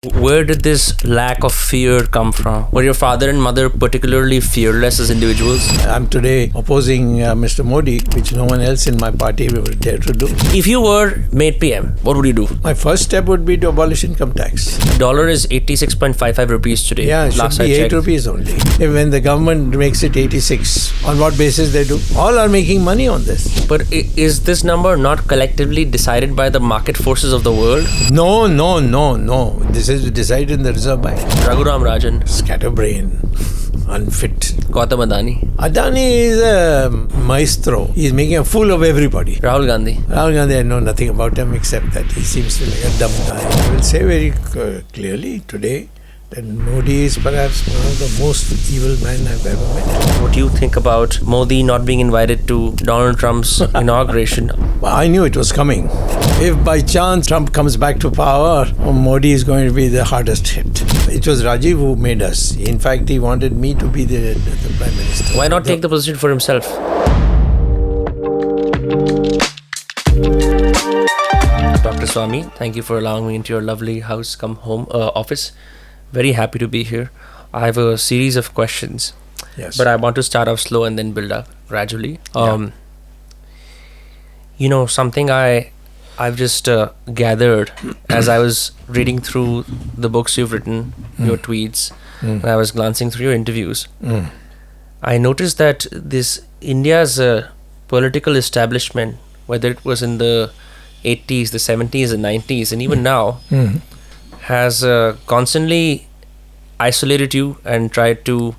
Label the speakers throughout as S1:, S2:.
S1: Where did this lack of fear come from? Were your father and mother particularly fearless as individuals?
S2: I'm today opposing Mr. Modi, which no one else in my party would dare to do.
S1: If you were made PM, what would you do?
S2: My first step would be to abolish income tax.
S1: Dollar is 86.55 rupees today.
S2: Yeah, it should be 8 rupees only. When the government makes it 86, on what basis they do? All are making money on this.
S1: But is this number not collectively decided by the market forces of the world?
S2: No. This is decided in the Reserve Bank.
S1: Raghuram Rajan.
S2: Scatterbrain. Unfit.
S1: Gautam Adani.
S2: Adani is a maestro. He's making a fool of everybody.
S1: Rahul Gandhi.
S2: Rahul Gandhi, I know nothing about him except that he seems to be a dumb guy. I will say very clearly today that Modi is perhaps one of the most evil men I've ever met.
S1: What do you think about Modi not being invited to Donald Trump's inauguration?
S2: I knew it was coming. If by chance Trump comes back to power, Modi is going to be the hardest hit. It was Rajiv who made us. In fact, he wanted me to be the Prime Minister.
S1: Why not take the position for himself? Dr. Swamy, thank you for allowing me into your lovely house come home office. Very happy to be here. I have a series of questions.
S2: Yes.
S1: But I want to start off slow and then build up gradually. Something I've just gathered as I was reading through the books you've written, your tweets, and I was glancing through your interviews. I noticed that this India's political establishment, whether it was in the 80s, the 70s, the 90s, and even now, has constantly isolated you and tried to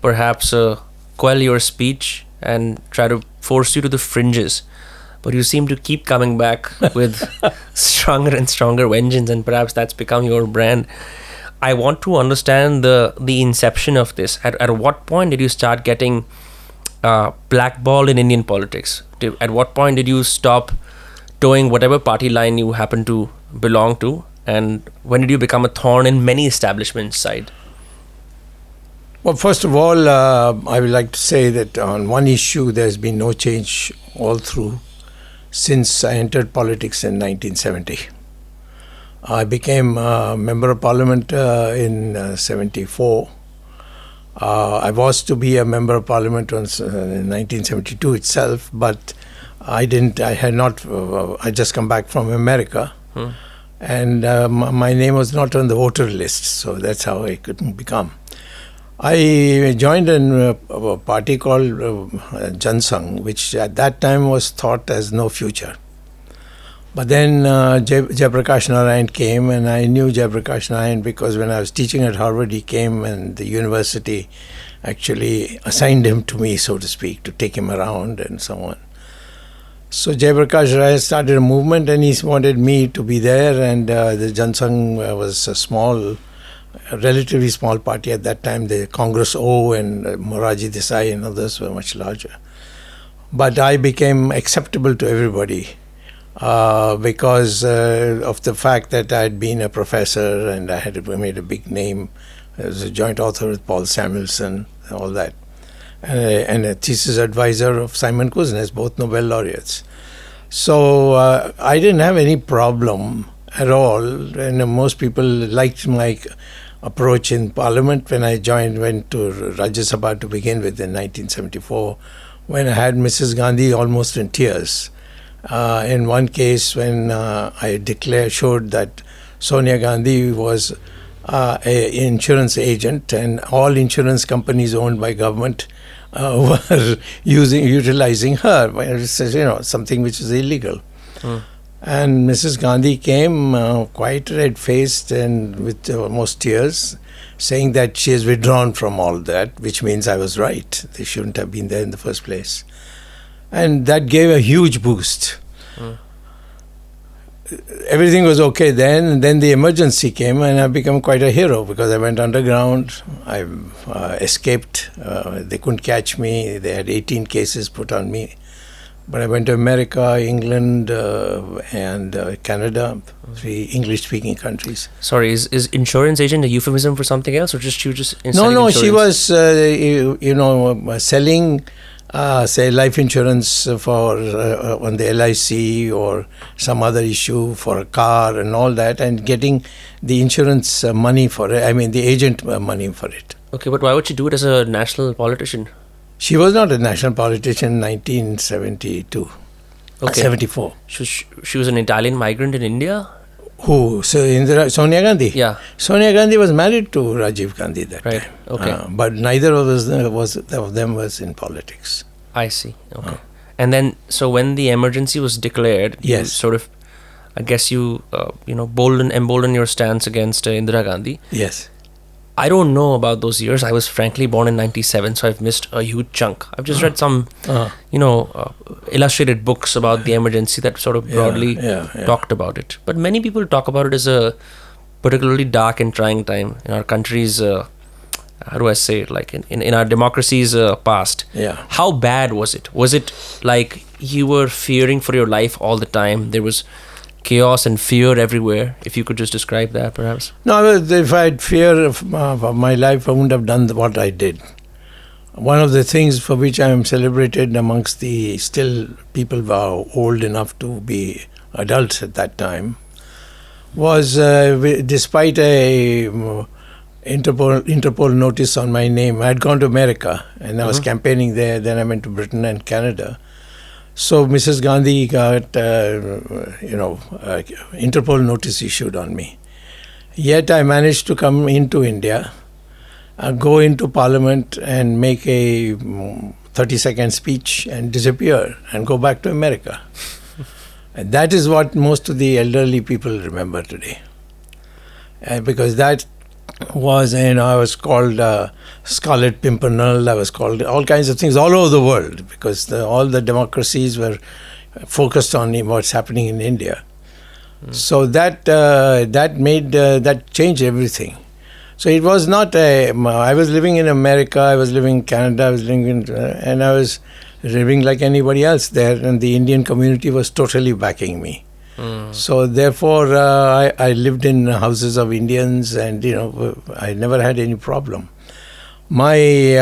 S1: perhaps quell your speech and try to force you to the fringes. But you seem to keep coming back with stronger and stronger vengeance, and perhaps that's become your brand. I want to understand the inception of this. At what point did you start getting blackballed in Indian politics? At what point did you stop towing whatever party line you happen to belong to? And when did you become a thorn in many establishments' side?
S2: Well, first of all, I would like to say that on one issue, there's been no change all through since I entered politics in 1970. I became a member of parliament in 74. I was to be a member of parliament in 1972 itself, but I just come back from America. And my name was not on the voter list, so that's how I couldn't become. I joined a party called Jan Sangh, which at that time was thought as no future. But then Jayaprakash Narayan came, and I knew Jayaprakash Narayan because when I was teaching at Harvard, he came and the university actually assigned him to me, so to speak, to take him around and so on. So Jayaprakash Narayan started a movement and he wanted me to be there, and the Jan Sangh was a relatively small party at that time. The Congress O and Moraji Desai and others were much larger. But I became acceptable to everybody because of the fact that I had been a professor and I had made a big name. I was a joint author with Paul Samuelson and all that. And a thesis advisor of Simon Kuznets, both Nobel laureates. So I didn't have any problem at all, and most people liked my approach in Parliament when I went to Rajya Sabha to begin with in 1974, when I had Mrs. Gandhi almost in tears. In one case, when I showed that Sonia Gandhi was an insurance agent, and all insurance companies owned by government were utilizing her, something which is illegal. And Mrs. Gandhi came quite red-faced and with almost tears, saying that she has withdrawn from all that, which means I was right. They shouldn't have been there in the first place. And that gave a huge boost. Everything was okay then, and then the emergency came, and I've become quite a hero because I went underground. I escaped. They couldn't catch me. They had 18 cases put on me. But I went to America, England, and Canada, 3 English-speaking countries.
S1: Sorry, is insurance agent a euphemism for something else, or just
S2: No, she was, selling say life insurance for on the LIC or some other issue for a car and all that, and getting the insurance money for it. I mean, the agent money for it.
S1: Okay, but why would she do it as a national politician?
S2: She was not a national politician in 1972.
S1: Okay.
S2: 74.
S1: She was an Italian migrant in India?
S2: Who? So Sonia Gandhi?
S1: Yeah.
S2: Sonia Gandhi was married to Rajiv Gandhi that
S1: Right.
S2: time.
S1: Okay.
S2: But neither of them was in politics.
S1: I see. Okay. And then, so when the emergency was declared, you
S2: Yes.
S1: sort of, I guess you, embolden your stance against Indira Gandhi.
S2: Yes.
S1: I don't know about those years. I was frankly born in 97, so I've missed a huge chunk. I've just read some, illustrated books about the emergency that sort of broadly talked about it. But many people talk about it as a particularly dark and trying time in our country's, how do I say it, like in our democracy's past.
S2: Yeah.
S1: How bad was it? Was it like you were fearing for your life all the time? There was chaos and fear everywhere. If you could just describe that, perhaps.
S2: No, if I had fear of my life, I wouldn't have done what I did. One of the things for which I am celebrated amongst the still people who are old enough to be adults at that time was, despite a Interpol notice on my name, I had gone to America and I was campaigning there. Then I went to Britain and Canada. So Mrs. Gandhi got, Interpol notice issued on me. Yet I managed to come into India, go into Parliament and make a 30-second speech and disappear and go back to America. And that is what most of the elderly people remember today. Because that was, I was called Scarlet Pimpernel, I was called all kinds of things all over the world, because all the democracies were focused on what's happening in India. So that changed everything. So it was not I was living in America, I was living in Canada, I was living and I was living like anybody else there, and the Indian community was totally backing me. So therefore, I lived in houses of Indians, and I never had any problem. My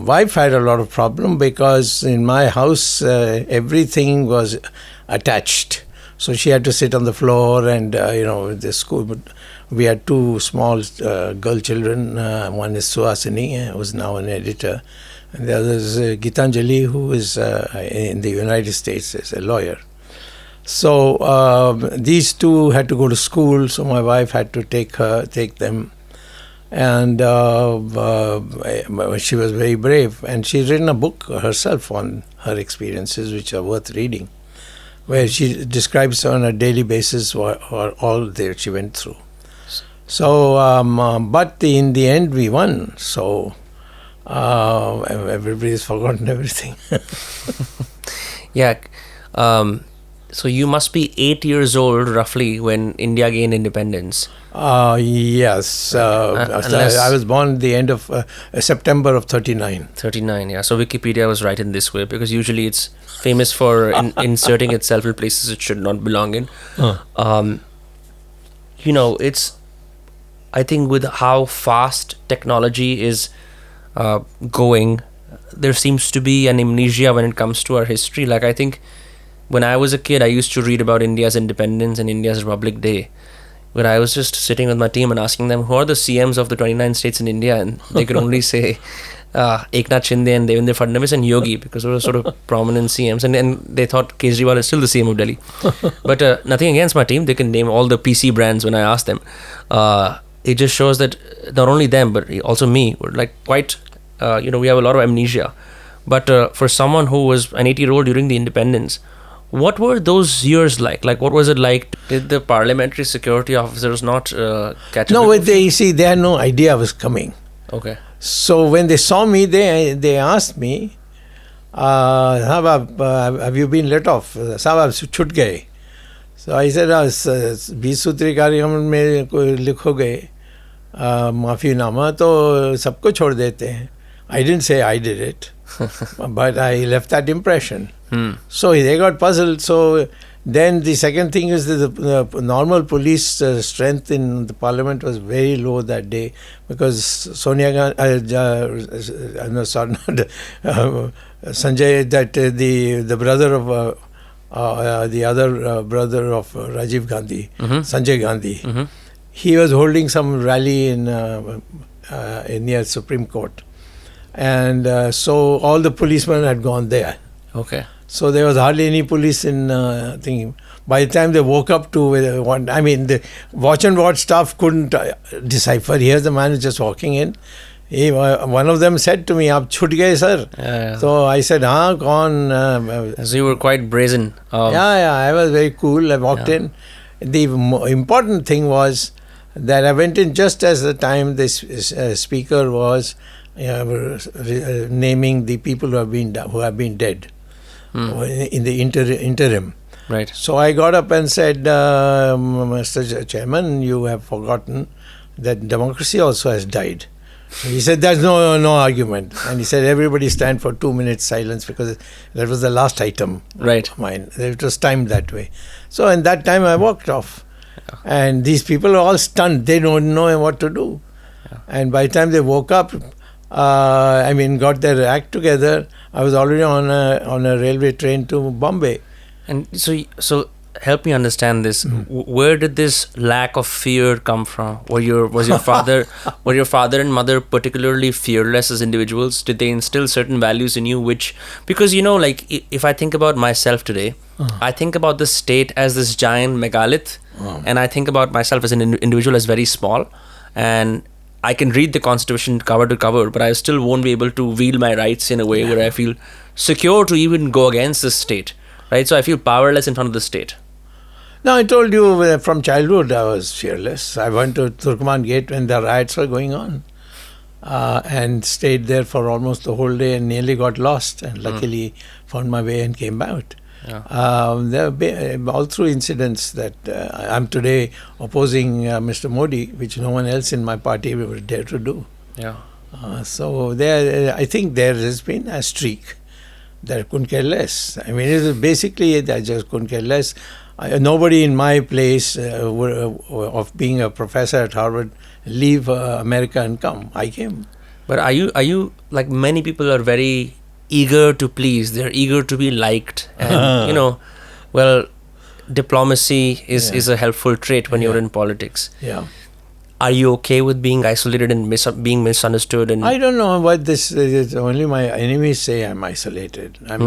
S2: wife had a lot of problem because in my house everything was attached. So she had to sit on the floor, and the school. We had two small girl children. One is Suhasini, who is now an editor, and the other is Gitanjali, who is in the United States as a lawyer. So these two had to go to school, so my wife had to take them. And she was very brave. And she's written a book herself on her experiences, which are worth reading, where she describes on a daily basis all that she went through. So, but in the end we won. So everybody's forgotten everything.
S1: Yeah. So you must be 8 years old, roughly, when India gained independence.
S2: Yes. I was born at the end of September of 39.
S1: 39, yeah. So Wikipedia was right in this way, because usually it's famous for inserting itself in places it should not belong in. It's, I think, with how fast technology is going, there seems to be an amnesia when it comes to our history. Like, I think when I was a kid, I used to read about India's independence and India's Republic Day, where I was just sitting with my team and asking them, who are the CMs of the 29 states in India? And they could only say Eknath Shinde and Devendra Fadnavis and Yogi, because they were sort of prominent CMs. And they thought Kejriwal is still the CM of Delhi. But nothing against my team. They can name all the PC brands when I ask them. It just shows that not only them, but also me, we're like quite, we have a lot of amnesia. But for someone who was an 8-year-old during the independence, what were those years like? Like, what was it like? Did the parliamentary security officers not catch up?
S2: No, they had no idea I was coming.
S1: Okay.
S2: So when they saw me, they asked me, have you been let off? Sahab, chut gaye. So I said, 20 सूत्री कार्यक्रम में लिखोगे माफीनामा तो सबको छोड़ देते हैं. I didn't say I did it, but I left that impression. So they got puzzled. So then the second thing is that the normal police strength in the parliament was very low that day, Sanjay, that the brother of the other brother of Rajiv Gandhi, Sanjay Gandhi, he was holding some rally in near Supreme Court, and so all the policemen had gone there.
S1: Okay.
S2: So there was hardly any police in thinking. By the time they woke up to one, I mean, the watch and watch staff couldn't decipher. Here's the man who's just walking in. One of them said to me, "Aap chhut gaye, sir."
S1: Yeah.
S2: So I said, "Haan, kaun?"
S1: So you were quite brazen.
S2: Yeah, I was very cool. I walked in. The important thing was that I went in just as the time this speaker was naming the people who have been dead in the interim.
S1: Right.
S2: So I got up and said, "Mr. Chairman, you have forgotten that democracy also has died." So he said, "There's no argument." And he said, "Everybody stand for 2 minutes silence," because that was the last item of mine. It was timed that way. So in that time I walked off. Yeah. And these people are all stunned. They don't know what to do. Yeah. And by the time they woke up, got their act together, I was already on a railway train to Bombay.
S1: And so help me understand this. Where did this lack of fear come from? Was your father and mother particularly fearless as individuals? Did they instill certain values in you? Because like if I think about myself today, I think about the state as this giant megalith, and I think about myself as an individual as very small, and I can read the Constitution cover to cover, but I still won't be able to wield my rights in a way where I feel secure to even go against the state. Right, so I feel powerless in front of the state.
S2: No, I told you from childhood I was fearless. I went to Turkman Gate when the riots were going on, and stayed there for almost the whole day and nearly got lost, and luckily found my way and came out. Yeah. There have been all through incidents that I'm today opposing Mr. Modi, which no one else in my party would dare to do.
S1: Yeah.
S2: So I think there has been a streak. That couldn't care less. I mean, it was basically I just couldn't care less. Nobody in my place of being a professor at Harvard leave America and come. I came.
S1: But are you like many people are very eager to please? They're eager to be liked, and diplomacy is a helpful trait when you're in politics. Yeah. Are you okay with being isolated and being misunderstood? And
S2: I don't know what this is. Only my enemies say I'm isolated. I've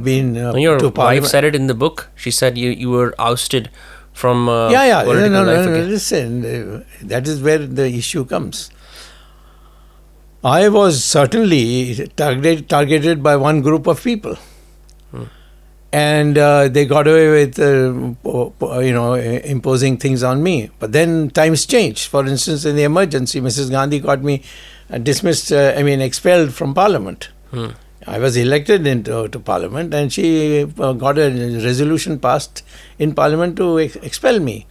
S2: been
S1: your wife said it in the book. She said you were ousted from political life.
S2: No, listen, that is where the issue comes. I was certainly targeted by one group of people. And they got away with, imposing things on me. But then times changed. For instance, in the emergency, Mrs. Gandhi got me expelled from Parliament. I was elected into Parliament, and she got a resolution passed in Parliament to expel me.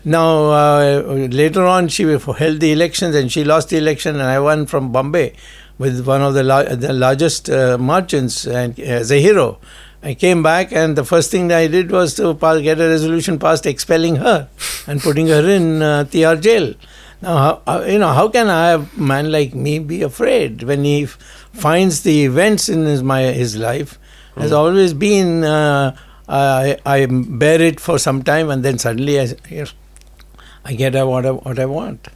S2: Now, later on, she held the elections, and she lost the election, and I won from Bombay with one of the largest margins, and as a hero. I came back, and the first thing that I did was to get a resolution passed expelling her and putting her in TR jail. Now, how can a man like me be afraid when he finds the events in his life? Has always been, I bear it for some time, and then suddenly I get what I want.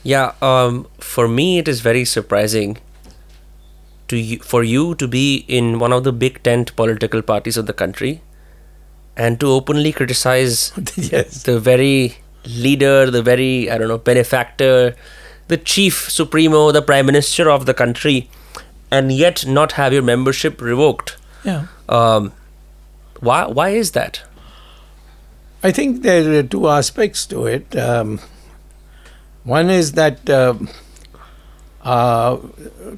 S1: Yeah, for me it is very surprising for you to be in one of the big tent political parties of the country and to openly criticize the very leader, the very, benefactor, the chief supremo, the prime minister of the country, and yet not have your membership revoked.
S2: Yeah.
S1: Why is that?
S2: I think there are two aspects to it. One is that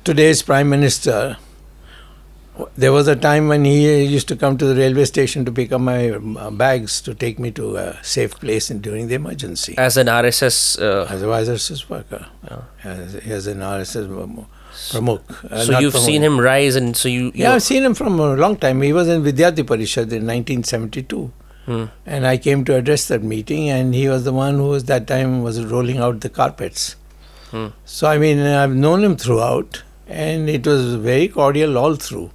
S2: today's Prime Minister, there was a time when he used to come to the railway station to pick up my bags to take me to a safe place during the emergency.
S1: As an RSS...
S2: as a RSS worker. As an RSS pramukh.
S1: So you've seen him rise, and so you...
S2: Yeah, I've seen him from a long time. He was in Vidyarthi Parishad in 1972. And I came to address that meeting, and he was the one who was rolling out the carpets. So I've known him throughout, and it was very cordial all through.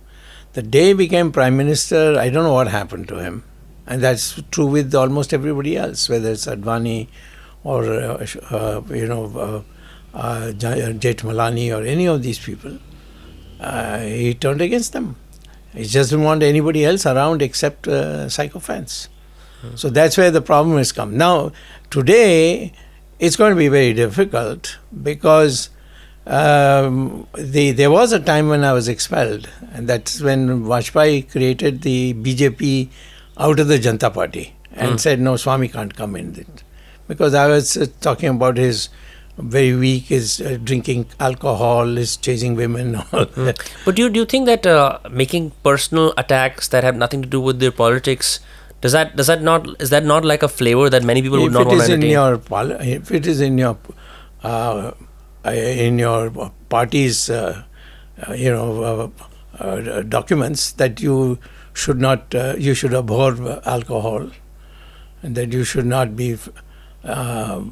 S2: The day he became Prime Minister, I don't know what happened to him. And that's true with almost everybody else, whether it's Advani or, Jethmalani or any of these people. He turned against them. He just didn't want anybody else around except sycophants. So that's where the problem has come. Now, today, it's going to be very difficult because there was a time when I was expelled, and that's when Vajpayee created the BJP out of the Janata Party and said, no, Swamy can't come in. Because I was talking about his very weak, his drinking alcohol, his chasing women, all that.
S1: But do you think that making personal attacks that have nothing to do with their politics, is that not like a flavor that many people would not want to entertain?
S2: If it is in your party's documents that you should not you should abhor alcohol, and that you should not be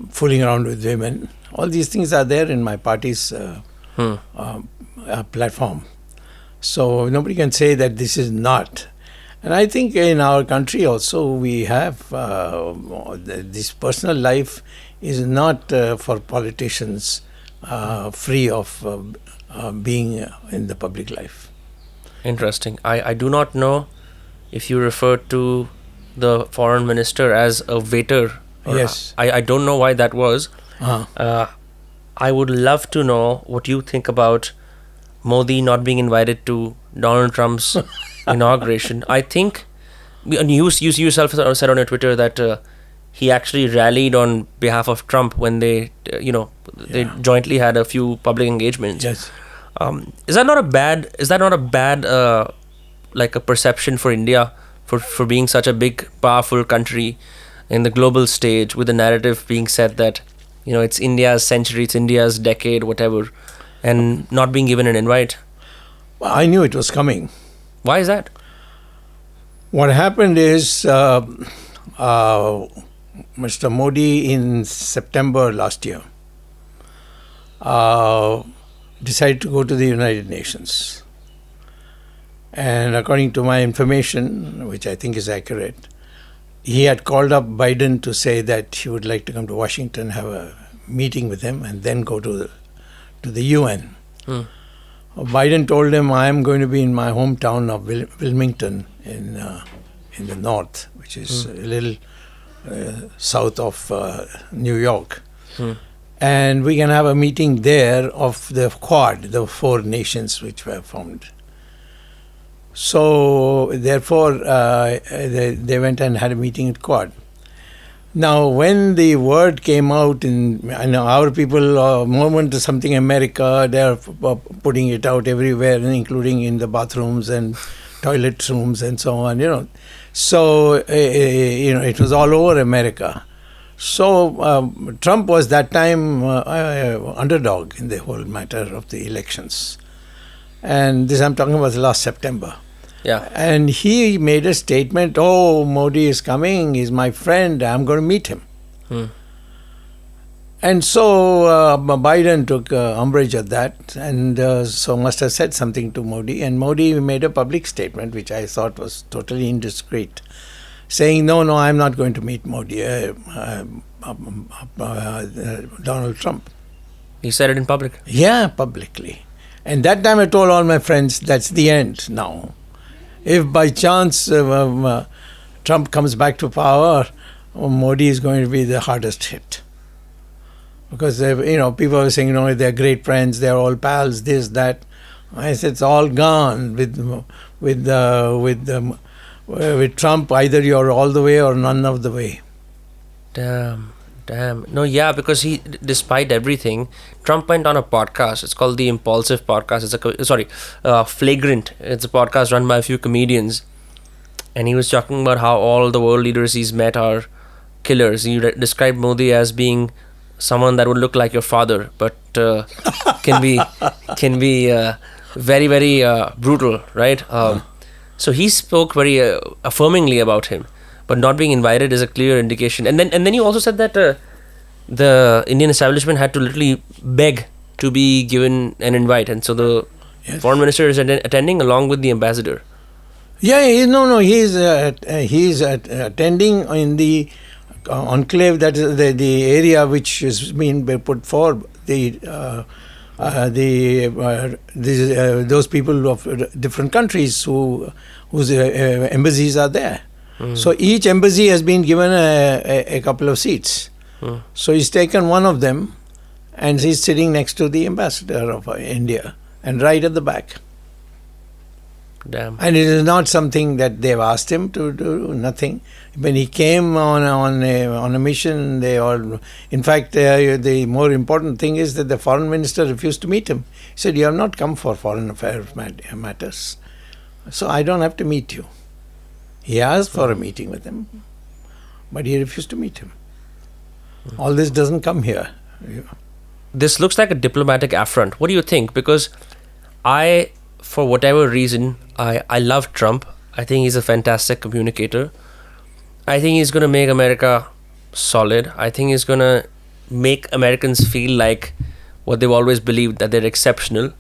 S2: fooling around with women. All these things are there in my party's platform. So nobody can say that this is not. And I think in our country also we have this personal life is not for politicians free of being in the public life.
S1: Interesting. I do not know if you refer to the foreign minister as a waiter.
S2: Yes.
S1: I don't know why that was. I would love to know what you think about Modi not being invited to Donald Trump's inauguration. I think, and you yourself said on your Twitter that he actually rallied on behalf of Trump when they jointly had a few public engagements.
S2: Yes.
S1: Is that not a bad like a perception for India for being such a big, powerful country in the global stage, with the narrative being said that it's India's century, it's India's decade, whatever, and not being given an invite?
S2: Well, I knew it was coming.
S1: Why is that?
S2: What happened is Mr. Modi in September last year decided to go to the United Nations. And according to my information, which I think is accurate, he had called up Biden to say that he would like to come to Washington, have a meeting with him, and then go to the UN. Biden told him, I am going to be in my hometown of Wilmington in the north, which is a little south of New York. And we can have a meeting there of the Quad, the 4 nations which were formed. So, therefore, they went and had a meeting at Quad. Now, when the word came out, our people, movement to something America, they are putting it out everywhere, including in the bathrooms and toilet rooms and so on, So, it was all over America. So, Trump was that time underdog in the whole matter of the elections. And this I'm talking about last September.
S1: Yeah.
S2: And he made a statement, Modi is coming, he's my friend, I'm going to meet him. And so Biden took umbrage at that, and so must have said something to Modi. And Modi made a public statement, which I thought was totally indiscreet, saying, no, I'm not going to meet Modi, Donald Trump.
S1: He said it in public?
S2: Yeah, publicly. And that time I told all my friends, that's the end now. If by chance Trump comes back to power, Modi is going to be the hardest hit. Because, people are saying, they're great friends, they're all pals, this, that. I said, it's all gone. With Trump, either you're all the way or none of the way.
S1: Damn. No, yeah, because despite everything, Trump went on a podcast. It's called The Impulsive Podcast. It's Flagrant. It's a podcast run by a few comedians. And he was talking about how all the world leaders he's met are killers. He described Modi as being someone that would look like your father, but can be very, very brutal, right? So he spoke very affirmingly about him. But not being invited is a clear indication. And then you also said that the Indian establishment had to literally beg to be given an invite. And so
S2: Yes.
S1: Foreign minister is attending along with the ambassador.
S2: Yeah, he's attending in the enclave, that is the area which has been put for those people of different countries whose embassies are there. So each embassy has been given a couple of seats. So he's taken one of them, and he's sitting next to the ambassador of India, and right at the back.
S1: Damn.
S2: And it is not something that they've asked him to do, nothing. When he came on a mission, they all... In fact, the more important thing is that the foreign minister refused to meet him. He said, "You have not come for foreign affairs matters, so I don't have to meet you." He asked for a meeting with him, but he refused to meet him. All this doesn't come here.
S1: This looks like a diplomatic affront. What do you think? Because for whatever reason, I love Trump. I think he's a fantastic communicator. I think he's going to make America solid. I think he's going to make Americans feel like what they've always believed, that they're exceptional.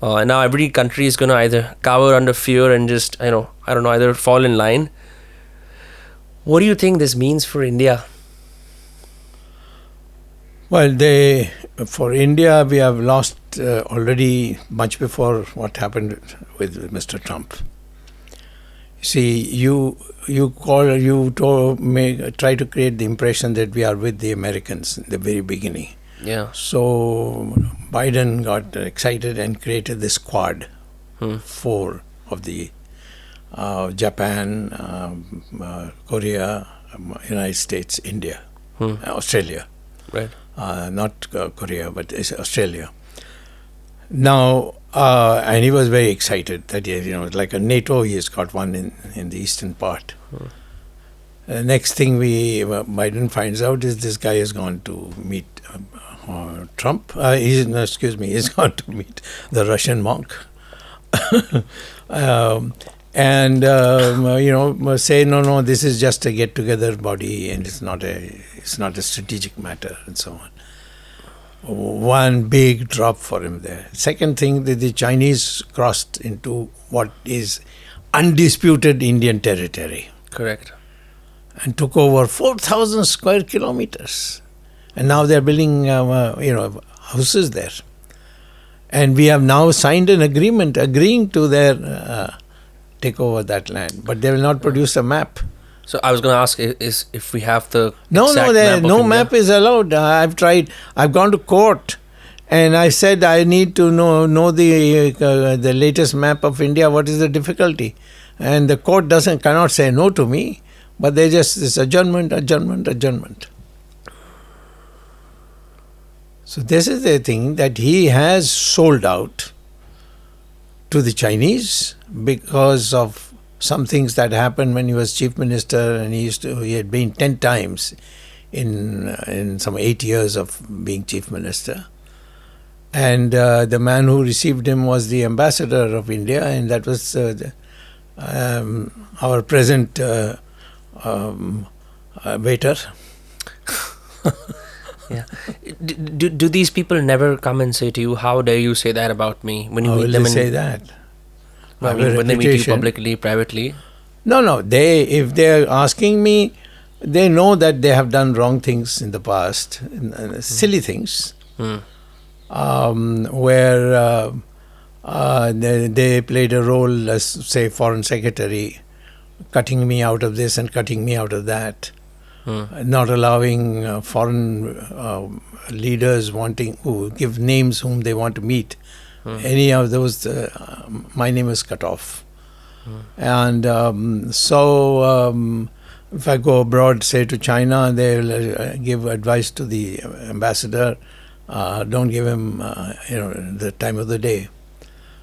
S1: And now every country is going to either cower under fear and just, either fall in line. What do you think this means for India?
S2: Well, for India, we have lost already much before what happened with Mr. Trump. See, you try to create the impression that we are with the Americans in the very beginning.
S1: Yeah.
S2: So Biden got excited and created this Quad, 4 of the Japan, Korea, United States, India, Australia.
S1: Right.
S2: Not Korea, but it's Australia. Now, and he was very excited that, like a NATO, he has got one in the eastern part. The next thing Biden finds out is this guy has gone to meet Trump. He's gone to meet the Russian monk. Say no, this is just a get-together body, and it's not a strategic matter, and so on. One big drop for him there. Second thing, the Chinese crossed into what is undisputed Indian territory.
S1: Correct.
S2: And took over 4,000 square kilometers. And now they're building, houses there. And we have now signed an agreement agreeing to their take over that land. But they will not produce a map.
S1: So I was going to ask is if we have the
S2: no map is allowed. I've tried. I've gone to court, and I said I need to know the latest map of India. What is the difficulty? And the court cannot say no to me, but they just this adjournment. So this is the thing that he has sold out to the Chinese because of some things that happened when he was chief minister, and he had been 10 times in some 8 years of being chief minister. And the man who received him was the ambassador of India, and that was our present waiter.
S1: Yeah. Do these people never come and say to you, "How dare you say that about me?" When you
S2: How
S1: meet
S2: will
S1: them?
S2: they say that?
S1: When they meet you publicly, privately?
S2: No. If they're asking me, they know that they have done wrong things in the past, silly things, where they played a role as, say, foreign secretary, cutting me out of this and cutting me out of that, not allowing foreign leaders who give names whom they want to meet. Any of those, my name is cut off. And if I go abroad, say to China, they'll give advice to the ambassador, don't give him the time of the day.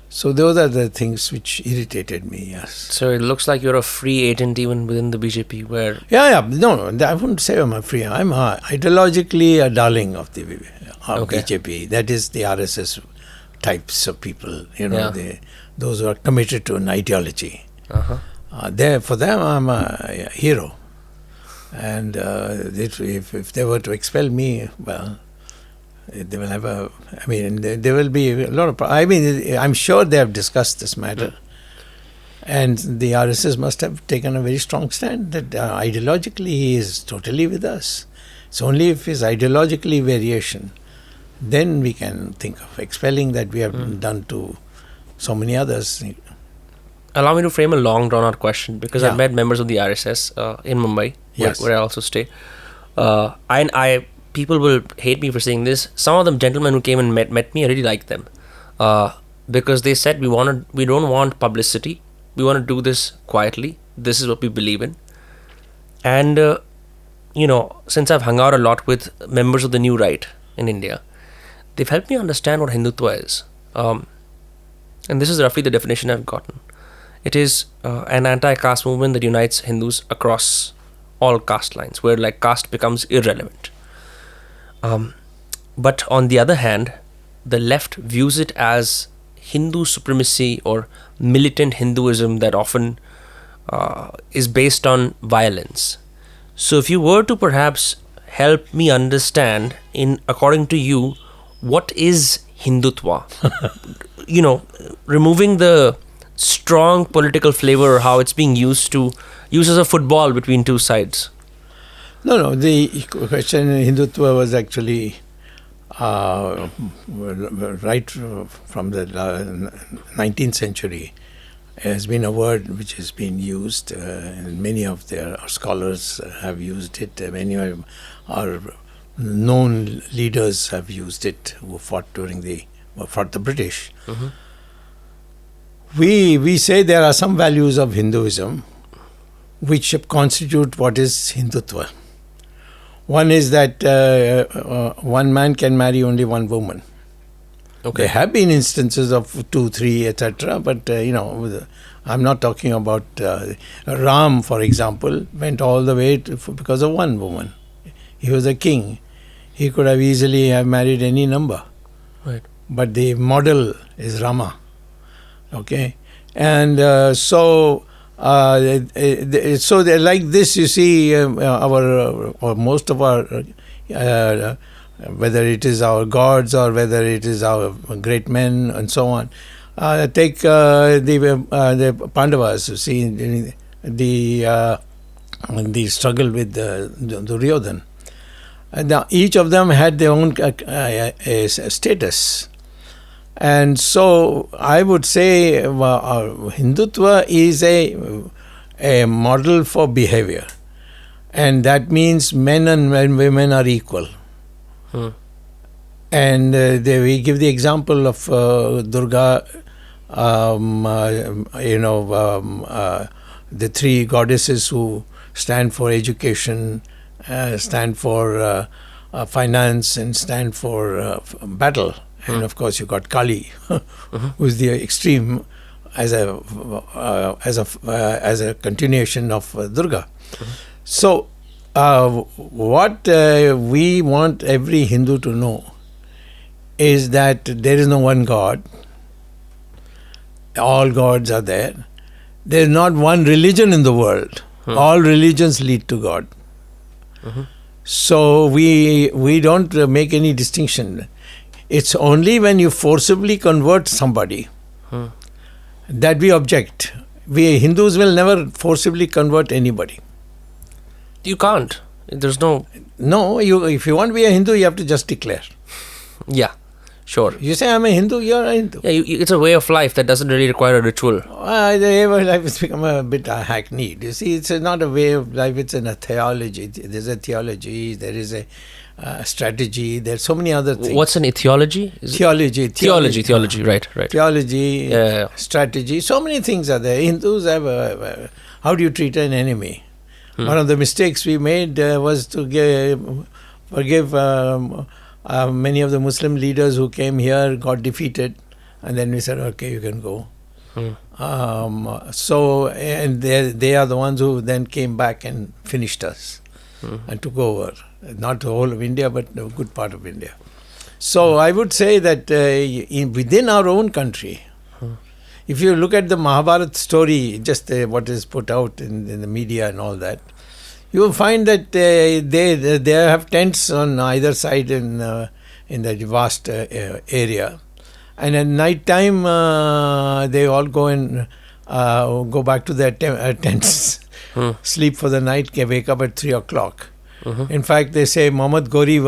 S2: So those are the things which irritated me, yes.
S1: So it looks like you're a free agent even within the BJP, where...
S2: Yeah. No, I wouldn't say I'm a free. I'm ideologically a darling of the BJP. That is the RSS types of people, those who are committed to an ideology. For them, I'm a hero. And if they were to expel me, well, they will have there will be a lot of, I'm sure they have discussed this matter. And the RSS must have taken a very strong stand that ideologically he is totally with us. It's only if his ideologically variation, then we can think of expelling that we have done to so many others.
S1: Allow me to frame a long drawn-out question, because I've met members of the RSS in Mumbai, where I also stay. People will hate me for saying this. Some of them gentlemen who came and met me, I really like them, because they said we don't want publicity. We want to do this quietly. This is what we believe in. And since I've hung out a lot with members of the new right in India, they've helped me understand what Hindutva is. And this is roughly the definition I've gotten. It is an anti-caste movement that unites Hindus across all caste lines, where like caste becomes irrelevant. But on the other hand, the left views it as Hindu supremacy or militant Hinduism that often is based on violence. So if you were to perhaps help me understand, according to you, what is Hindutva? Removing the strong political flavor, or how it's being used as a football between two sides.
S2: No, the question in Hindutva was actually right from the 19th century. Has been a word which has been used, and many of their scholars have used it. Many of our known leaders have used it, who fought the British. Mm-hmm. We say there are some values of Hinduism which constitute what is Hindutva. One is that one man can marry only one woman. Okay. There have been instances of 2, 3, etc. But, I'm not talking about Ram, for example, went all the way because of one woman. He was a king. He could have easily have married any number.
S1: Right.
S2: But the model is Rama. Okay. And so like this, you see, most of our whether it is our gods or whether it is our great men and so on. Take the Pandavas, you see, the struggle with the Duryodhan. Now, each of them had their own status. And so I would say Hindutva is a model for behavior. And that means men and women are equal. And we give the example of Durga, the three goddesses who stand for education, stand for finance, and stand for battle. And of course, you got Kali, who's the extreme as a continuation of Durga. So, what we want every Hindu to know is that there is no one God. All gods are there. There is not one religion in the world. All religions lead to God. So we don't make any distinction. It's only when you forcibly convert somebody that we object. We Hindus will never forcibly convert anybody.
S1: You can't. There's no...
S2: No, if you want to be a Hindu, you have to just declare.
S1: Yeah, sure.
S2: You say, I'm a Hindu, you're a Hindu.
S1: Yeah, it's a way of life that doesn't really require a ritual.
S2: The way of life has become a bit hackneyed. You see, it's not a way of life, it's a theology. There's a theology, there is a strategy, there's so many other things.
S1: What's an etiology?
S2: Theology,
S1: right.
S2: Theology, strategy, so many things are there. Hindus have how do you treat an enemy? One of the mistakes we made was to forgive many of the Muslim leaders who came here, got defeated, and then we said, okay, you can go. And they are the ones who then came back and finished us and took over. Not the whole of India, but a good part of India. So I would say that within our own country, if you look at the Mahabharata story, just what is put out in the media and all that, you will find that they have tents on either side in in the vast area. And at night time, they all go back to their tents, sleep for the night, wake up at 3 o'clock. In fact, they say Muhammad Ghori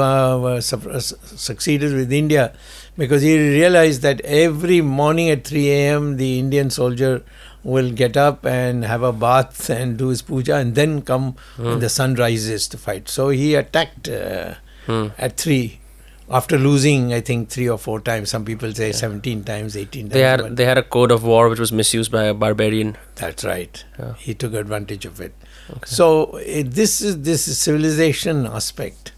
S2: succeeded with India because he realized that every morning at 3 a.m. the Indian soldier will get up and have a bath and do his puja and then come when the sun rises to fight. So he attacked at 3 after losing, I think, 3 or 4 times. Some people say 17 times, 18 times.
S1: They had a code of war which was misused by a barbarian.
S2: That's right.
S1: Yeah.
S2: He took advantage of it.
S1: Okay.
S2: So this civilization aspect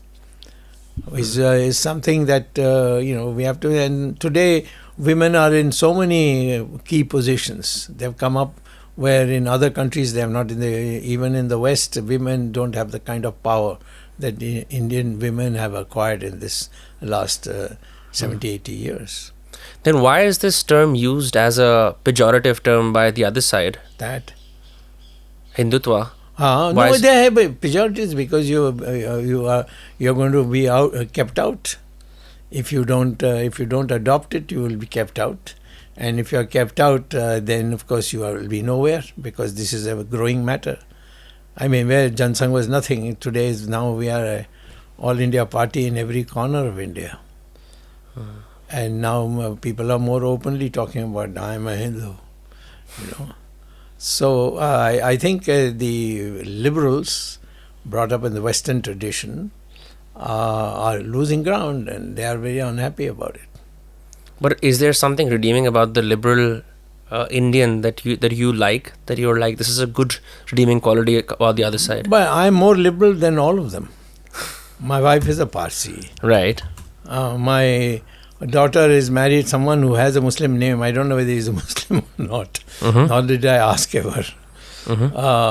S2: is something that we have to. And today, women are in so many key positions. They've come up where in other countries they have not. Even in the West, women don't have the kind of power that the Indian women have acquired in this last 70, 80 years.
S1: Then why is this term used as a pejorative term by the other side?
S2: That
S1: Hindutva.
S2: No, they have pejoratives because you're going to be kept out. If you don't adopt it, you will be kept out. And if you are kept out, then of course you will be nowhere because this is a growing matter. I mean, where Jansangh was nothing, today now we are a all India party in every corner of India. And now people are more openly talking about I am a Hindu, So I think the liberals brought up in the Western tradition are losing ground and they are very unhappy about it.
S1: But is there something redeeming about the liberal Indian that you're like, this is a good redeeming quality about the other side?
S2: But I'm more liberal than all of them. My wife is a Parsi.
S1: Right.
S2: My daughter is married someone who has a Muslim name. I don't know whether he's a Muslim or not. Nor did I ask ever.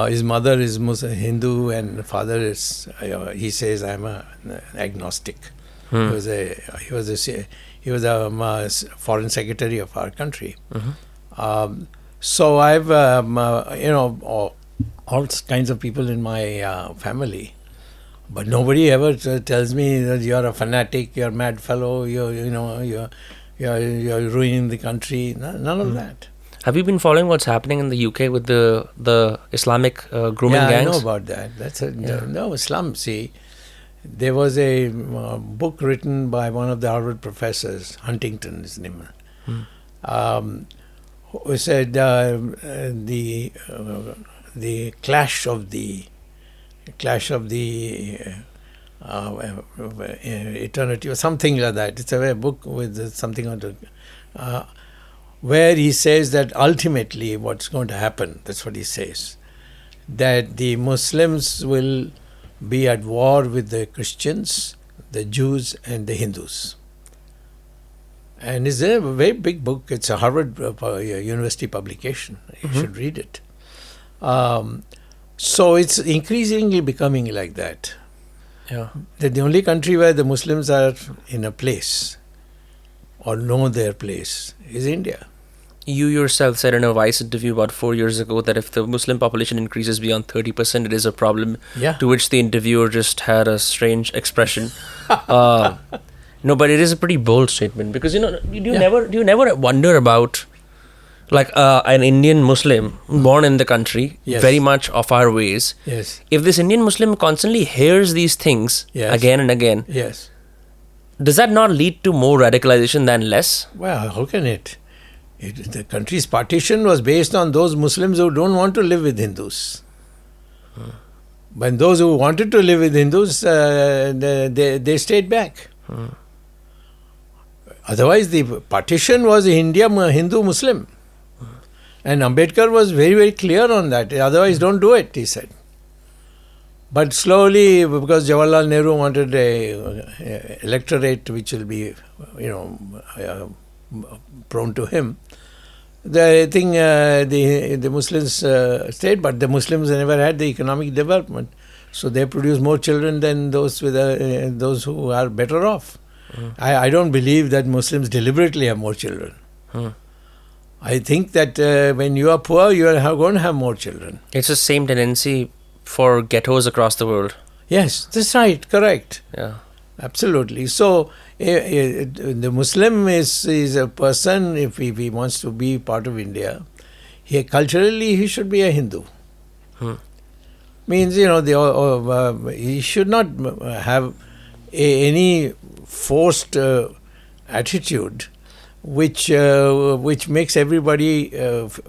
S2: His mother is Hindu and father is, he says, I'm an agnostic. He was a foreign secretary of our country. So I've, all kinds of people in my family. But nobody ever tells me that you're a fanatic, you're a mad fellow, you're ruining the country. None of that.
S1: Have you been following what's happening in the UK with the Islamic grooming gangs?
S2: Yeah, I know about that. No, Islam. See, there was a book written by one of the Harvard professors, Huntington, his name, who said the clash of the eternity or something like that. It's a book with something on it, where he says that ultimately what's going to happen, that's what he says, that the Muslims will be at war with the Christians, the Jews and the Hindus. And it's a very big book. It's a Harvard University publication. You should read it. So it's increasingly becoming like that.
S1: Yeah.
S2: That the only country where the Muslims are in a place or know their place is India.
S1: You yourself said in a Vice interview about 4 years ago that if the Muslim population increases beyond 30%, it is a problem.
S2: Yeah.
S1: To which the interviewer just had a strange expression. No, but it is a pretty bold statement because do you never wonder about like an Indian Muslim born in the country, very much of our ways.
S2: Yes.
S1: If this Indian Muslim constantly hears these things again and again, does that not lead to more radicalization than less?
S2: Well, how can it? The country's partition was based on those Muslims who don't want to live with Hindus. But those who wanted to live with Hindus, they stayed back. Otherwise, the partition was India, Hindu-Muslim. And Ambedkar was very, very clear on that. Otherwise, don't do it, he said. But slowly, because Jawaharlal Nehru wanted a electorate which will be, prone to him, I think the Muslims stayed, but the Muslims never had the economic development. So they produce more children than those who are better off. I don't believe that Muslims deliberately have more children. I think that when you are poor, you are going to have more children.
S1: It's the same tendency for ghettos across the world.
S2: Yes, that's right, correct.
S1: Yeah.
S2: Absolutely. So The Muslim is a person, if he wants to be part of India, culturally he should be a Hindu. Means, he should not have any forced attitude which makes everybody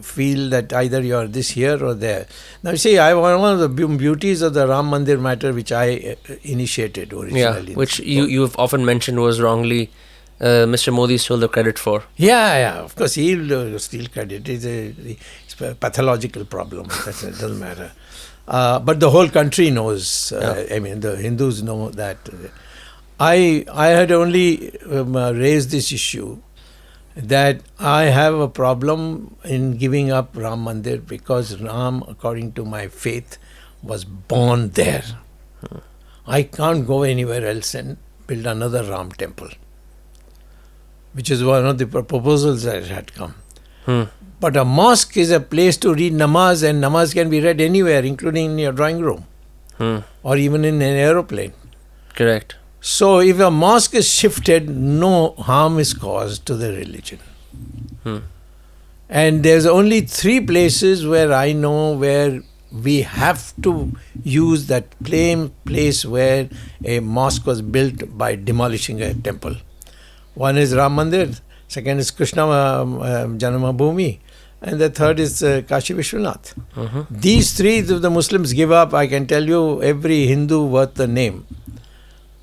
S2: feel that either you are this here or there. Now, you see, one of the beauties of the Ram Mandir matter, which I initiated originally.
S1: Yeah, which you've often mentioned was wrongly Mr. Modi stole the credit for.
S2: Yeah, of course, he'll steal credit. It's a pathological problem. It doesn't matter. But the whole country knows. I mean, the Hindus know that. I had only raised this issue that I have a problem in giving up Ram Mandir because Ram, according to my faith, was born there. I can't go anywhere else and build another Ram temple, which is one of the proposals that had come. But a mosque is a place to read namaz, and namaz can be read anywhere, including in your drawing room or even in an aeroplane.
S1: Correct.
S2: So if a mosque is shifted, no harm is caused to the religion. And there's only 3 places where I know where we have to use that same place where a mosque was built by demolishing a temple. One is Ram Mandir, second is Krishna Janamabhoomi, and the third is Kashi Vishwanath. These 3, if the Muslims give up, I can tell you every Hindu worth the name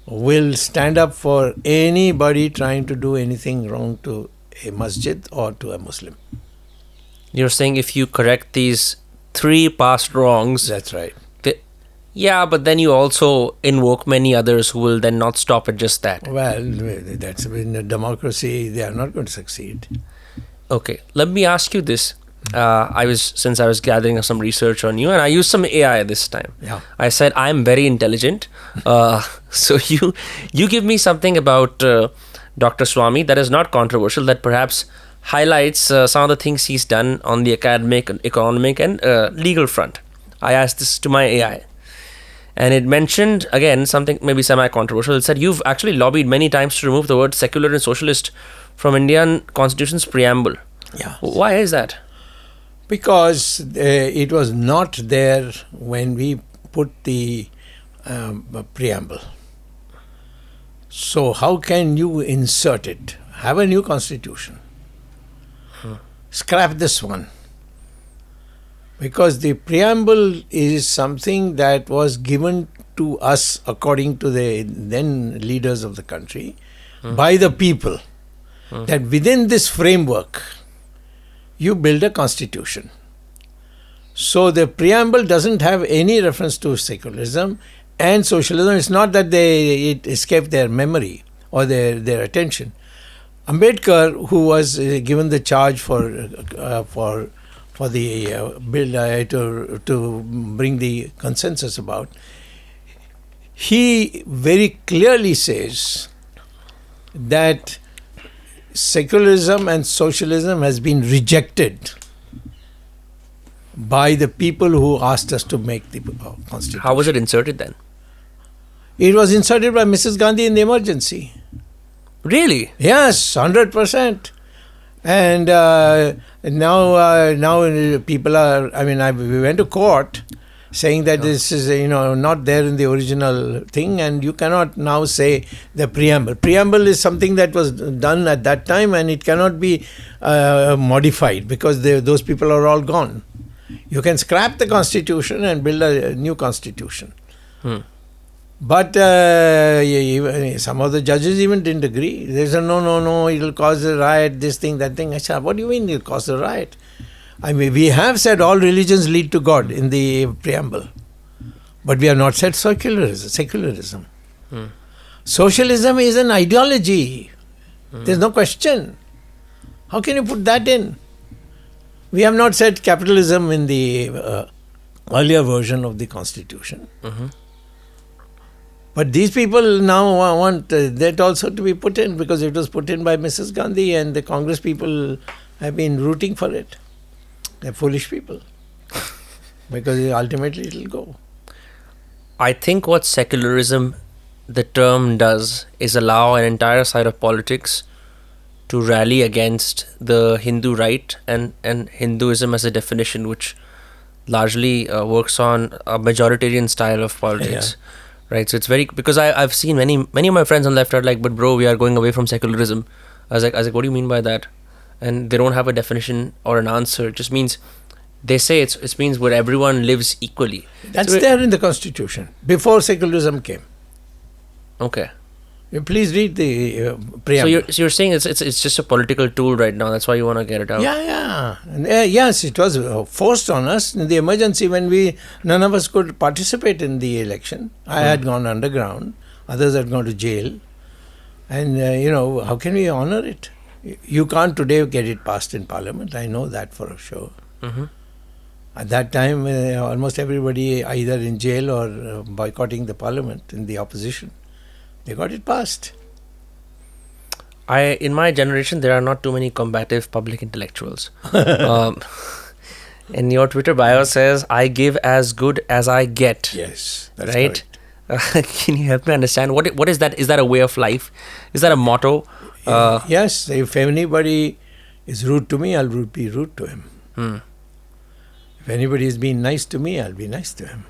S2: will stand up for anybody trying to do anything wrong to a masjid or to a Muslim.
S1: You're saying if you correct these 3 past wrongs...
S2: That's right.
S1: Yeah, but then you also invoke many others who will then not stop at just that.
S2: Well, that's in a democracy, they are not going to succeed.
S1: Okay, let me ask you this. Since I was gathering some research on you, and I used some AI this time.
S2: Yeah.
S1: I said I'm very intelligent. So you give me something about Dr. Swamy that is not controversial, that perhaps highlights some of the things he's done on the academic, economic, and legal front. I asked this to my AI, and it mentioned again something maybe semi-controversial. It said you've actually lobbied many times to remove the word secular and socialist from Indian Constitution's preamble.
S2: Yeah.
S1: Why is that?
S2: Because it was not there when we put the preamble. So how can you insert it? Have a new constitution. Scrap this one. Because the preamble is something that was given to us according to the then leaders of the country by the people. That within this framework, you build a constitution. So the preamble doesn't have any reference to secularism and socialism. It's not that it escaped their memory or their attention. Ambedkar, who was given the charge for the bill to bring the consensus about, he very clearly says that secularism and socialism has been rejected by the people who asked us to make the constitution.
S1: How was it inserted then?
S2: It was inserted by Mrs. Gandhi in the emergency.
S1: Really?
S2: Yes, 100%. And now people are, we went to court saying that this is, not there in the original thing, and you cannot now say the preamble. Preamble is something that was done at that time, and it cannot be modified because those people are all gone. You can scrap the constitution and build a new constitution. But some of the judges even didn't agree. They said, no, it will cause a riot, this thing, that thing. I said, what do you mean it will cause a riot? We have said all religions lead to God in the preamble. But we have not said secularism. Socialism is an ideology. There's no question. How can you put that in? We have not said capitalism in the earlier version of the constitution. But these people now want that also to be put in because it was put in by Mrs. Gandhi, and the Congress people have been rooting for it. They're foolish people because ultimately it will go.
S1: I think what secularism the term does is allow an entire side of politics to rally against the Hindu right and Hinduism as a definition, which largely works on a majoritarian style of politics. Right, so it's very, because I've seen many of my friends on the left are like, but bro, we are going away from secularism. I was like, what do you mean by that? And they don't have a definition or an answer. It just means, they say it means where everyone lives equally.
S2: That's there in the Constitution before secularism came.
S1: Okay.
S2: Please read the preamble.
S1: So you're saying it's just a political tool right now. That's why you want to get it out.
S2: Yeah. Yes, it was forced on us in the emergency when none of us could participate in the election. I had gone underground. Others had gone to jail. And, how can we honor it? You can't today get it passed in Parliament. I know that for sure.
S1: Mm-hmm.
S2: At that time, almost everybody either in jail or boycotting the Parliament in the opposition. They got it passed.
S1: In my generation, there are not too many combative public intellectuals. And your Twitter bio says, "I give as good as I get."
S2: Yes, that's
S1: right.
S2: correct.
S1: Can you help me understand what is that? Is that a way of life? Is that a motto?
S2: Yes. If anybody is rude to me, I'll be rude to him. If anybody is being nice to me, I'll be nice to him.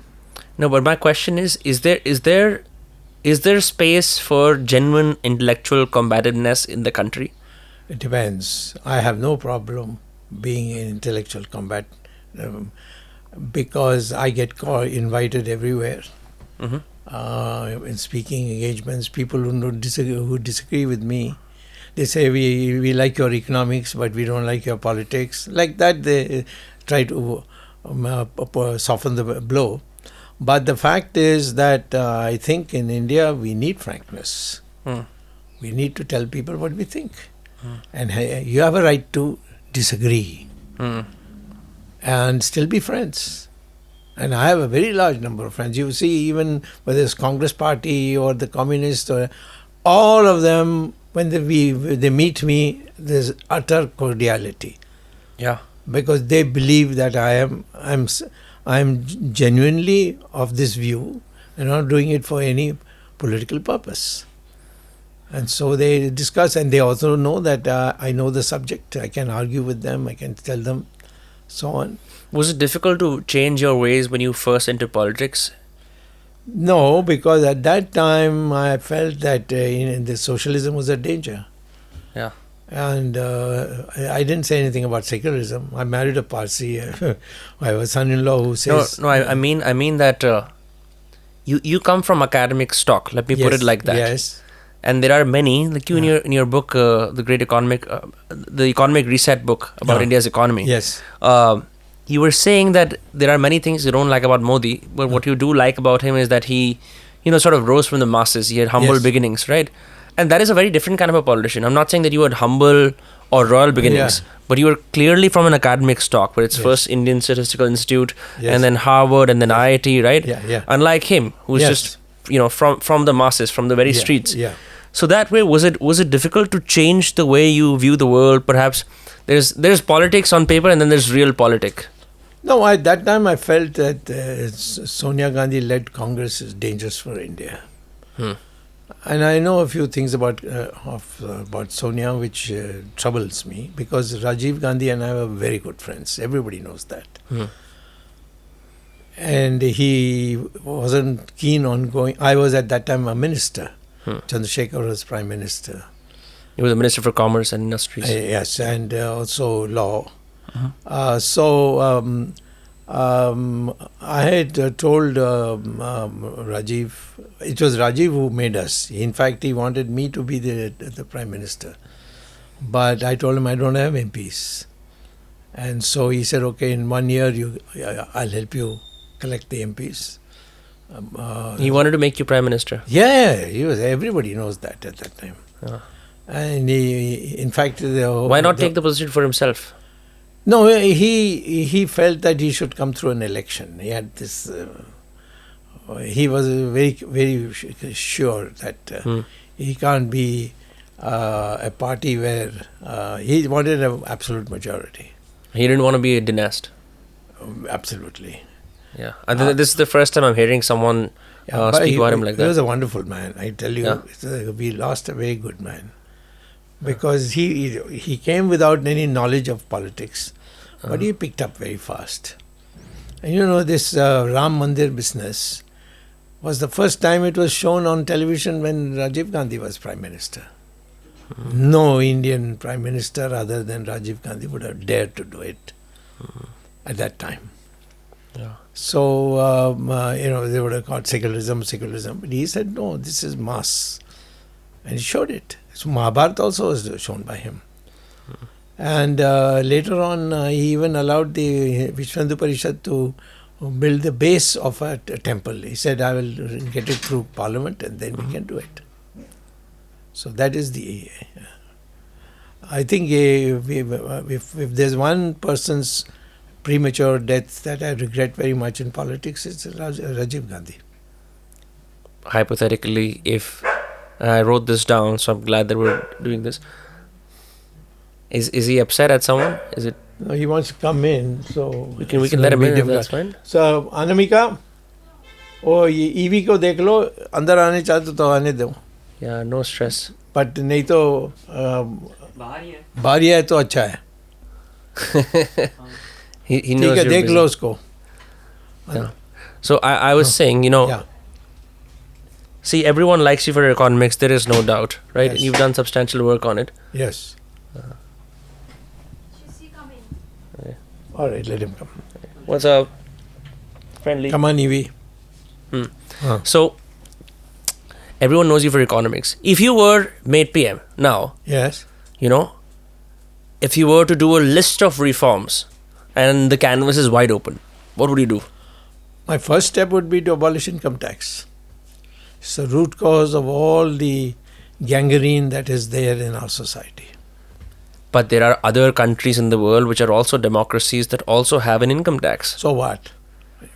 S1: No, but my question is there space for genuine intellectual combativeness in the country?
S2: It depends. I have no problem being in intellectual combat because I get invited everywhere. In speaking engagements, people who disagree with me, they say we like your economics, but we don't like your politics. Like that, they try to soften the blow. But the fact is that I think in India we need frankness. We need to tell people what we think. And you have a right to disagree and still be friends. And I have a very large number of friends. You see, even whether it's Congress Party or the Communists, or all of them, when they meet me, there's utter cordiality.
S1: Yeah.
S2: Because they believe that I'm genuinely of this view and not doing it for any political purpose. And so they discuss, and they also know that I know the subject. I can argue with them, I can tell them, so on.
S1: Was it difficult to change your ways when you first entered politics?
S2: No, because at that time I felt that the socialism was a danger.
S1: Yeah.
S2: And I didn't say anything about secularism. I married a Parsi. I have a son-in-law who says...
S1: No, I mean that you come from academic stock. Let me put it like that.
S2: Yes.
S1: And there are many, like you in your book, the Economic Reset book about India's economy.
S2: Yes.
S1: You were saying that there are many things you don't like about Modi, but what you do like about him is that he, sort of rose from the masses. He had humble beginnings, right? And that is a very different kind of a politician. I'm not saying that you had humble or royal beginnings, but you were clearly from an academic stock, where it's first Indian Statistical Institute, and then Harvard, and then IIT, right?
S2: Yeah.
S1: Unlike him, who's just, from the masses, from the very streets.
S2: Yeah.
S1: So that way, was it difficult to change the way you view the world? Perhaps there's politics on paper, and then there's real politic.
S2: No, at that time I felt that Sonia Gandhi-led Congress is dangerous for India. And I know a few things about Sonia which troubles me, because Rajiv Gandhi and I were very good friends. Everybody knows that. And he wasn't keen on going. I was at that time a minister. Chandrasekhar was Prime Minister.
S1: He was the Minister for Commerce and Industries.
S2: Yes, and also law. I had told Rajiv, it was Rajiv who made us. In fact, he wanted me to be the Prime Minister. But I told him I don't have MPs. And so he said, okay, in 1 year I'll help you collect the MPs.
S1: He wanted to make you Prime Minister.
S2: Yeah, everybody knows that at that time. And he, in fact...
S1: Why not take the position for himself?
S2: No, he felt that he should come through an election. He had this... he was very, very sure that he can't be a party where... he wanted an absolute majority.
S1: He didn't want to be a dynast.
S2: Absolutely.
S1: Yeah. And this is the first time I'm hearing someone speak about him like that.
S2: He was a wonderful man. I tell you, we lost a very good man. Because he came without any knowledge of politics. But he picked up very fast. And this Ram Mandir business was the first time it was shown on television when Rajiv Gandhi was Prime Minister. No Indian Prime Minister other than Rajiv Gandhi would have dared to do it at that time.
S1: Yeah.
S2: So, they would have called secularism. But he said, no, this is mass. And he showed it. So Mahabharata also was shown by him. And later on, he even allowed the Vishwa Hindu Parishad to build the base of a temple. He said, I will get it through Parliament and then we can do it. So that is the... I think if there's one person's premature death that I regret very much in politics, it's Rajiv Gandhi.
S1: Hypothetically, if... I wrote this down, so I'm glad that we're doing this. Is he upset at someone? Is it?
S2: No, he wants to come in, so
S1: we can let him in. If that's fine.
S2: So Anamika, ये EV को देख लो, अंदर आने चाहते तो आने दो.
S1: Yeah, no stress.
S2: But नहीं तो बाहर ही है तो अच्छा है.
S1: He knows
S2: you're busy. देख लो उसको.
S1: Yeah. So I was saying,
S2: Yeah.
S1: See, everyone likes you for your economics, there is no doubt, right?
S2: Yes.
S1: You've done substantial work on it.
S2: Yes. All right, let him come.
S1: What's up? Friendly.
S2: Come on, Evie.
S1: So, everyone knows you for economics. If you were made PM now,
S2: yes,
S1: if you were to do a list of reforms and the canvas is wide open, what would you do?
S2: My first step would be to abolish income tax. It's the root cause of all the gangrene that is there in our society.
S1: But there are other countries in the world which are also democracies that also have an income tax.
S2: So what?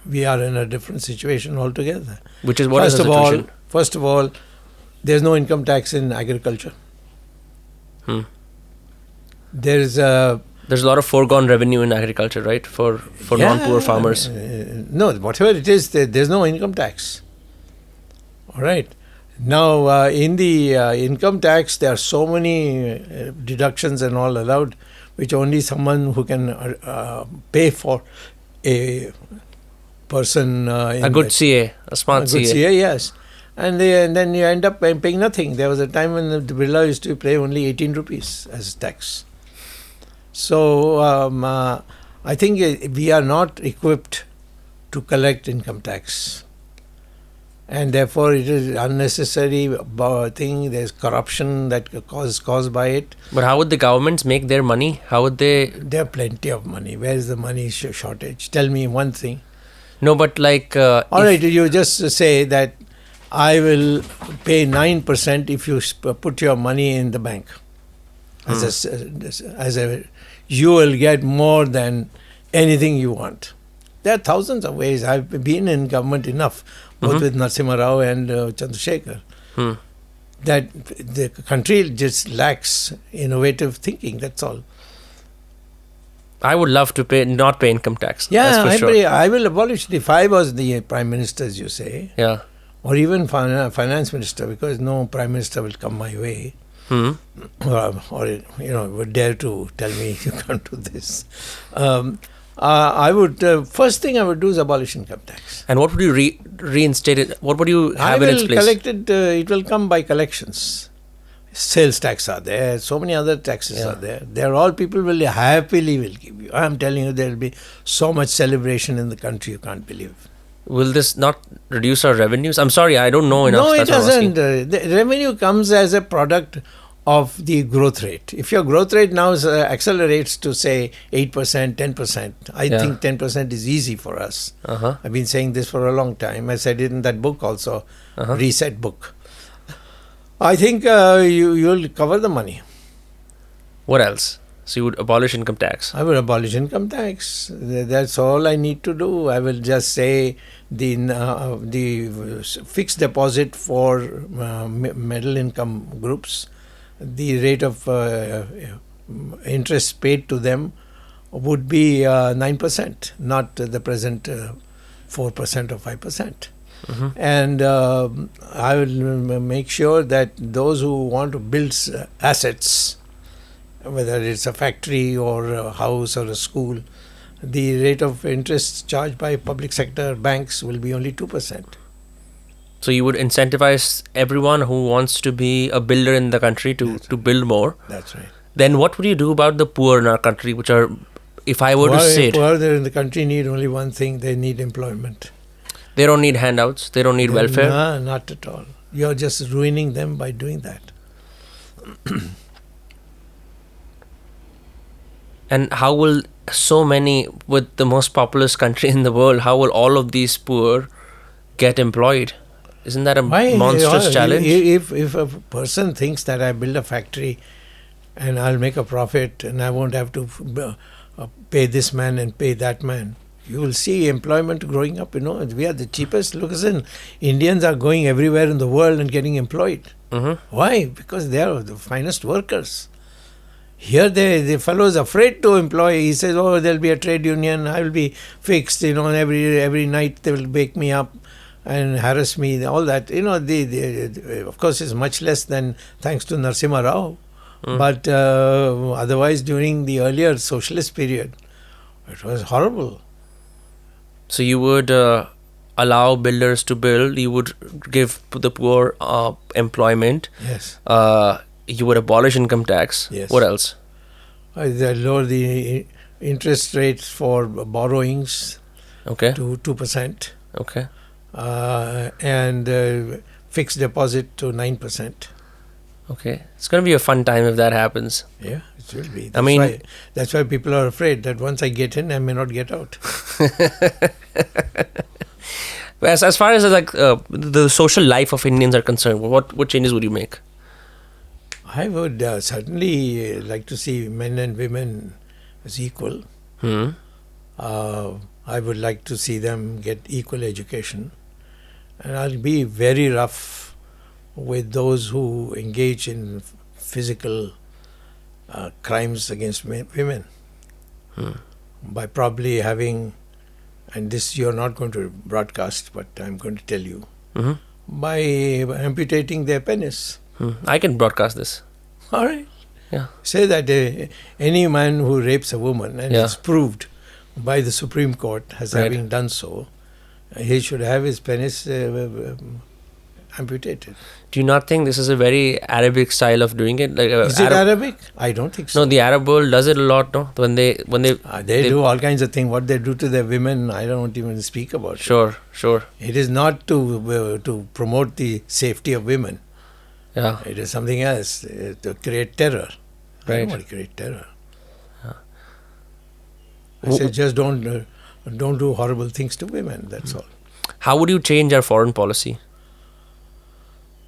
S2: We are in a different situation altogether.
S1: Which is what is the situation?
S2: First of all, there's no income tax in agriculture. There's a
S1: lot of foregone revenue in agriculture, right? For non-poor farmers.
S2: No, whatever it is, there's no income tax. All right. Now, in the income tax, there are so many deductions and all allowed, which only someone who can pay for a person...
S1: a good CA, a smart CA.
S2: A good CA, yes. And then you end up paying nothing. There was a time when the Birla used to pay only 18 rupees as tax. So, I think we are not equipped to collect income tax. And therefore, it is unnecessary thing. There's corruption that caused by it.
S1: But how would the governments make their money? How would they...
S2: There are plenty of money. Where is the money shortage? Tell me one thing.
S1: No, but like...
S2: all right, you just say that I will pay 9% if you put your money in the bank. You will get more than anything you want. There are thousands of ways. I've been in government enough, both with Narasimha Rao and Chandrasekhar, that the country just lacks innovative thinking, that's all.
S1: I would love to not pay income tax.
S2: Yeah,
S1: that's for sure.
S2: I will abolish it if I was the Prime Minister, as you say.
S1: Yeah.
S2: Or even Finance Minister, because no Prime Minister will come my way. Or would dare to tell me you can't do this. I would first thing I would do is abolish income tax.
S1: And what would you reinstate it? What would you have in its place?
S2: Collect it. It will come by collections. Sales tax are there. So many other taxes are there. They're all people will happily give you. I'm telling you, there will be so much celebration in the country you can't believe.
S1: Will this not reduce our revenues? I'm sorry, I don't know enough.
S2: No, it doesn't. The revenue comes as a product of the growth rate. If your growth rate now accelerates to say 8%, 10%, I think 10% is easy for us. I've been saying this for a long time. I said it in that book also, Reset book. I think you'll cover the money.
S1: What else? So you would abolish income tax?
S2: I will abolish income tax. That's all I need to do. I will just say the fixed deposit for middle income groups, the rate of interest paid to them would be 9%, not the present 4% or 5%. And I will make sure that those who want to build assets, whether it's a factory or a house or a school, the rate of interest charged by public sector banks will be only 2%.
S1: So you would incentivize everyone who wants to be a builder in the country to build more.
S2: That's right.
S1: Then what would you do about the poor in our country, which are, if I were to say it,
S2: poor in the country need only one thing: they need employment.
S1: they don't need handouts, they don't need welfare?
S2: No, not at all. You're just ruining them by doing that.
S1: And how will so many, with the most populous country in the world, how will all of these poor get employed? Isn't that a monstrous challenge?
S2: If a person thinks that I build a factory and I'll make a profit and I won't have to pay this man and pay that man, you will see employment growing up. We are the cheapest. Look, Indians are going everywhere in the world and getting employed. Why? Because they are the finest workers. Here the fellow is afraid to employ. He says, oh, there'll be a trade union, I will be fixed, every night they will wake me up and harass me, all that. Of course it's much less than thanks to Narasimha Rao. But otherwise during the earlier socialist period, it was horrible.
S1: So you would allow builders to build, you would give the poor employment.
S2: Yes.
S1: You would abolish income tax.
S2: Yes.
S1: What else?
S2: They lower the interest rates for borrowings
S1: Okay.
S2: to 2%.
S1: Okay.
S2: And fixed deposit to 9%.
S1: Okay. It's going to be a fun time if that happens.
S2: Yeah, it will be. That's why people are afraid that once I get in, I may not get out.
S1: As far as the social life of Indians are concerned, what changes would you make?
S2: I would certainly like to see men and women as equal. I would like to see them get equal education. And I'll be very rough with those who engage in physical crimes against women. By probably having, and this you're not going to broadcast, but I'm going to tell you, by amputating their penis.
S1: I can broadcast this.
S2: All right.
S1: Yeah.
S2: Say that any man who rapes a woman, and it's proved by the Supreme Court as having done so, he should have his penis amputated.
S1: Do you not think this is a very Arabic style of doing it?
S2: Is it Arabic? I don't think so.
S1: No, the Arab world does it a lot. No, when they
S2: do all kinds of things. What they do to their women, I don't even speak about.
S1: Sure.
S2: It is not to promote the safety of women.
S1: Yeah.
S2: It is something else, to create terror.
S1: Right.
S2: I don't want to create terror. Yeah. I say just don't do horrible things to women, that's all.
S1: How would you change our foreign policy?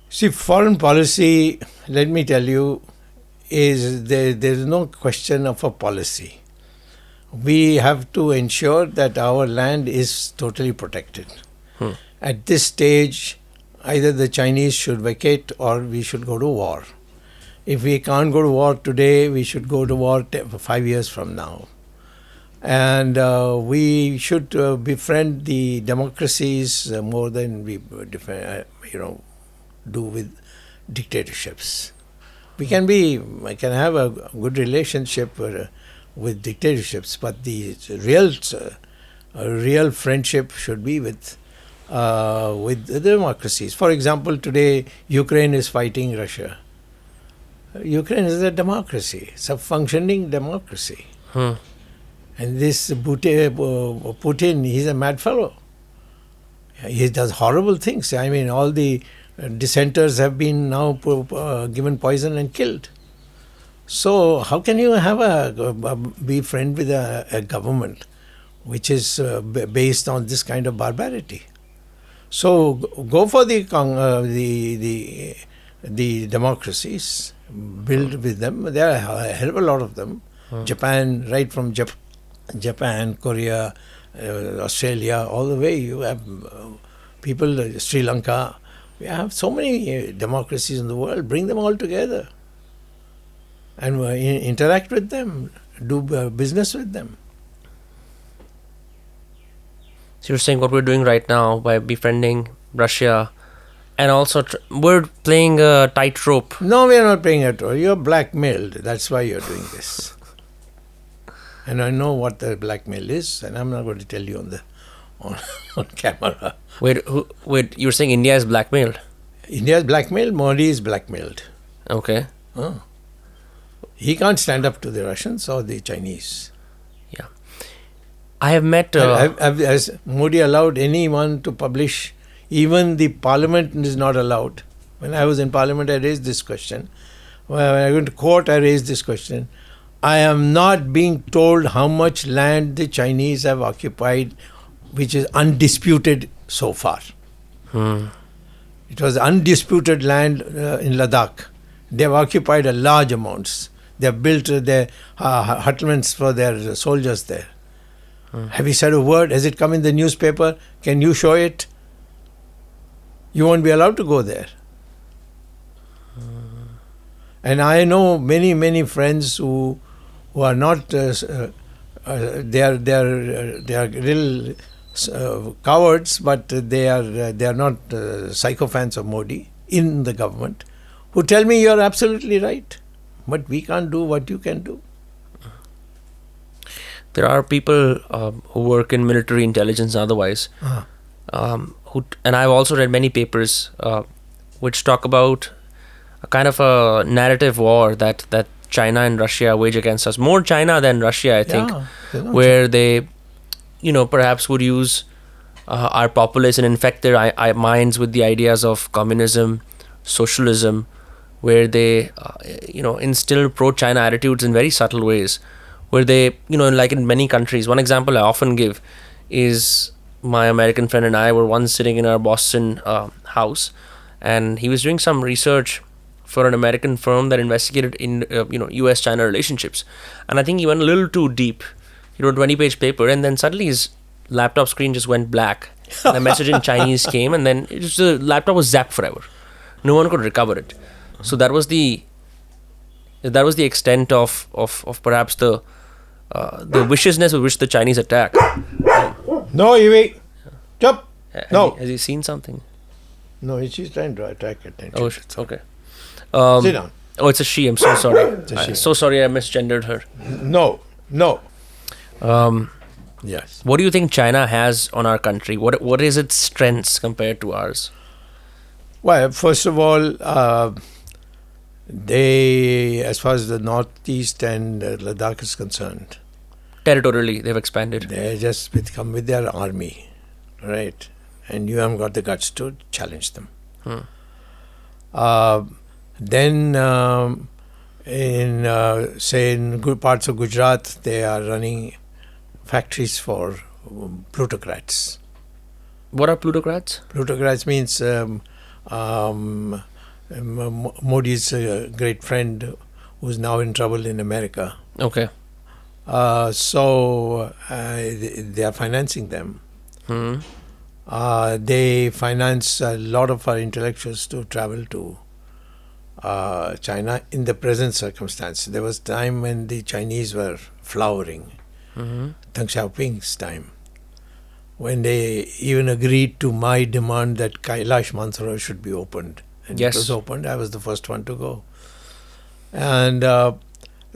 S2: See, foreign policy, let me tell you, is there is no question of a policy. We have to ensure that our land is totally protected. At this stage, either the Chinese should vacate or we should go to war. If we can't go to war today, we should go to war 5 years from now. And we should befriend the democracies more than we do with dictatorships. We can have a good relationship with dictatorships, but the real friendship should be with the democracies. For example, today Ukraine is fighting Russia. Ukraine is a democracy. It's a functioning democracy. And this Putin, he's a mad fellow. He does horrible things. I mean, all the dissenters have been now given poison and killed. So how can you have be friend with a government which is based on this kind of barbarity? So go for the democracies, build with them. There are a hell of a lot of them. Japan, right from Japan, Korea, Australia, all the way. You have people, Sri Lanka. We have so many democracies in the world. Bring them all together and interact with them, do business with them.
S1: So you're saying what we're doing right now by befriending Russia, and also we're playing a tightrope.
S2: No, we are not playing at all. You're blackmailed. That's why you're doing this. And I know what the blackmail is, and I'm not going to tell you on camera.
S1: Wait, you're saying India is blackmailed?
S2: India is blackmailed, Modi is blackmailed.
S1: Okay.
S2: Oh. He can't stand up to the Russians or the Chinese.
S1: Yeah. I have met...
S2: has Modi allowed anyone to publish? Even the parliament is not allowed. When I was in parliament, I raised this question. When I went to court, I raised this question. I am not being told how much land the Chinese have occupied, which is undisputed so far. It was undisputed land in Ladakh. They have occupied a large amounts. They have built their hutments for their soldiers there. Have you said a word? Has it come in the newspaper? Can you show it? You won't be allowed to go there. And I know many friends who are not. They are real cowards, but they are not sycophants of Modi in the government, who tell me you're absolutely right, but we can't do what you can do.
S1: There are people who work in military intelligence and otherwise, and I've also read many papers which talk about a kind of a narrative war that China and Russia wage against us. More China than Russia, I think, where they, perhaps would use our populace and infect their minds with the ideas of communism, socialism, where they, instill pro-China attitudes in very subtle ways, where they, like in many countries. One example I often give is my American friend and I were once sitting in our Boston house, and he was doing some research for an American firm that investigated in U.S.-China relationships, and I think he went a little too deep. He wrote a 20-page paper, and then suddenly his laptop screen just went black. The message in Chinese came, and then the laptop was zapped forever. No one could recover it. So that was the extent of perhaps the viciousness with which the Chinese attack.
S2: No, Evie. Chop. No.
S1: Has he seen something?
S2: No, she's trying to attract attention.
S1: Oh, okay.
S2: Sit down.
S1: Oh, it's a she. I'm so sorry. I'm so sorry I misgendered her.
S2: No. Yes.
S1: What do you think China has on our country? What is its strengths compared to ours?
S2: Well, first of all, they, as far as the northeast and Ladakh is concerned,
S1: territorially they've expanded.
S2: They just come with their army, right? And you haven't got the guts to challenge them. Then, in good parts of Gujarat, they are running factories for plutocrats.
S1: What are plutocrats?
S2: Plutocrats means Modi's great friend who's now in trouble in America.
S1: Okay.
S2: So they are financing them. They finance a lot of our intellectuals to travel to China in the present circumstance. There was time when the Chinese were flowering. Deng Xiaoping's time, when they even agreed to my demand that Kailash Mansarovar should be opened. And
S1: yes.
S2: It was opened. I was the first one to go. And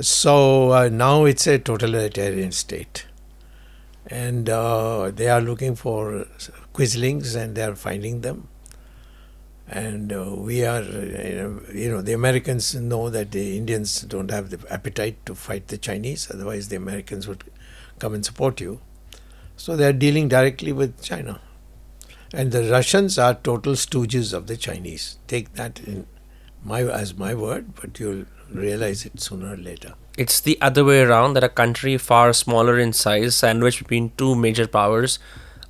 S2: so now it's a totalitarian state. And they are looking for quislings, and they are finding them. And we are, the Americans know that the Indians don't have the appetite to fight the Chinese. Otherwise, the Americans would come and support you. So they are dealing directly with China. And the Russians are total stooges of the Chinese. Take that as my word, but you'll realize it sooner or later.
S1: It's the other way around, that a country far smaller in size, sandwiched between two major powers,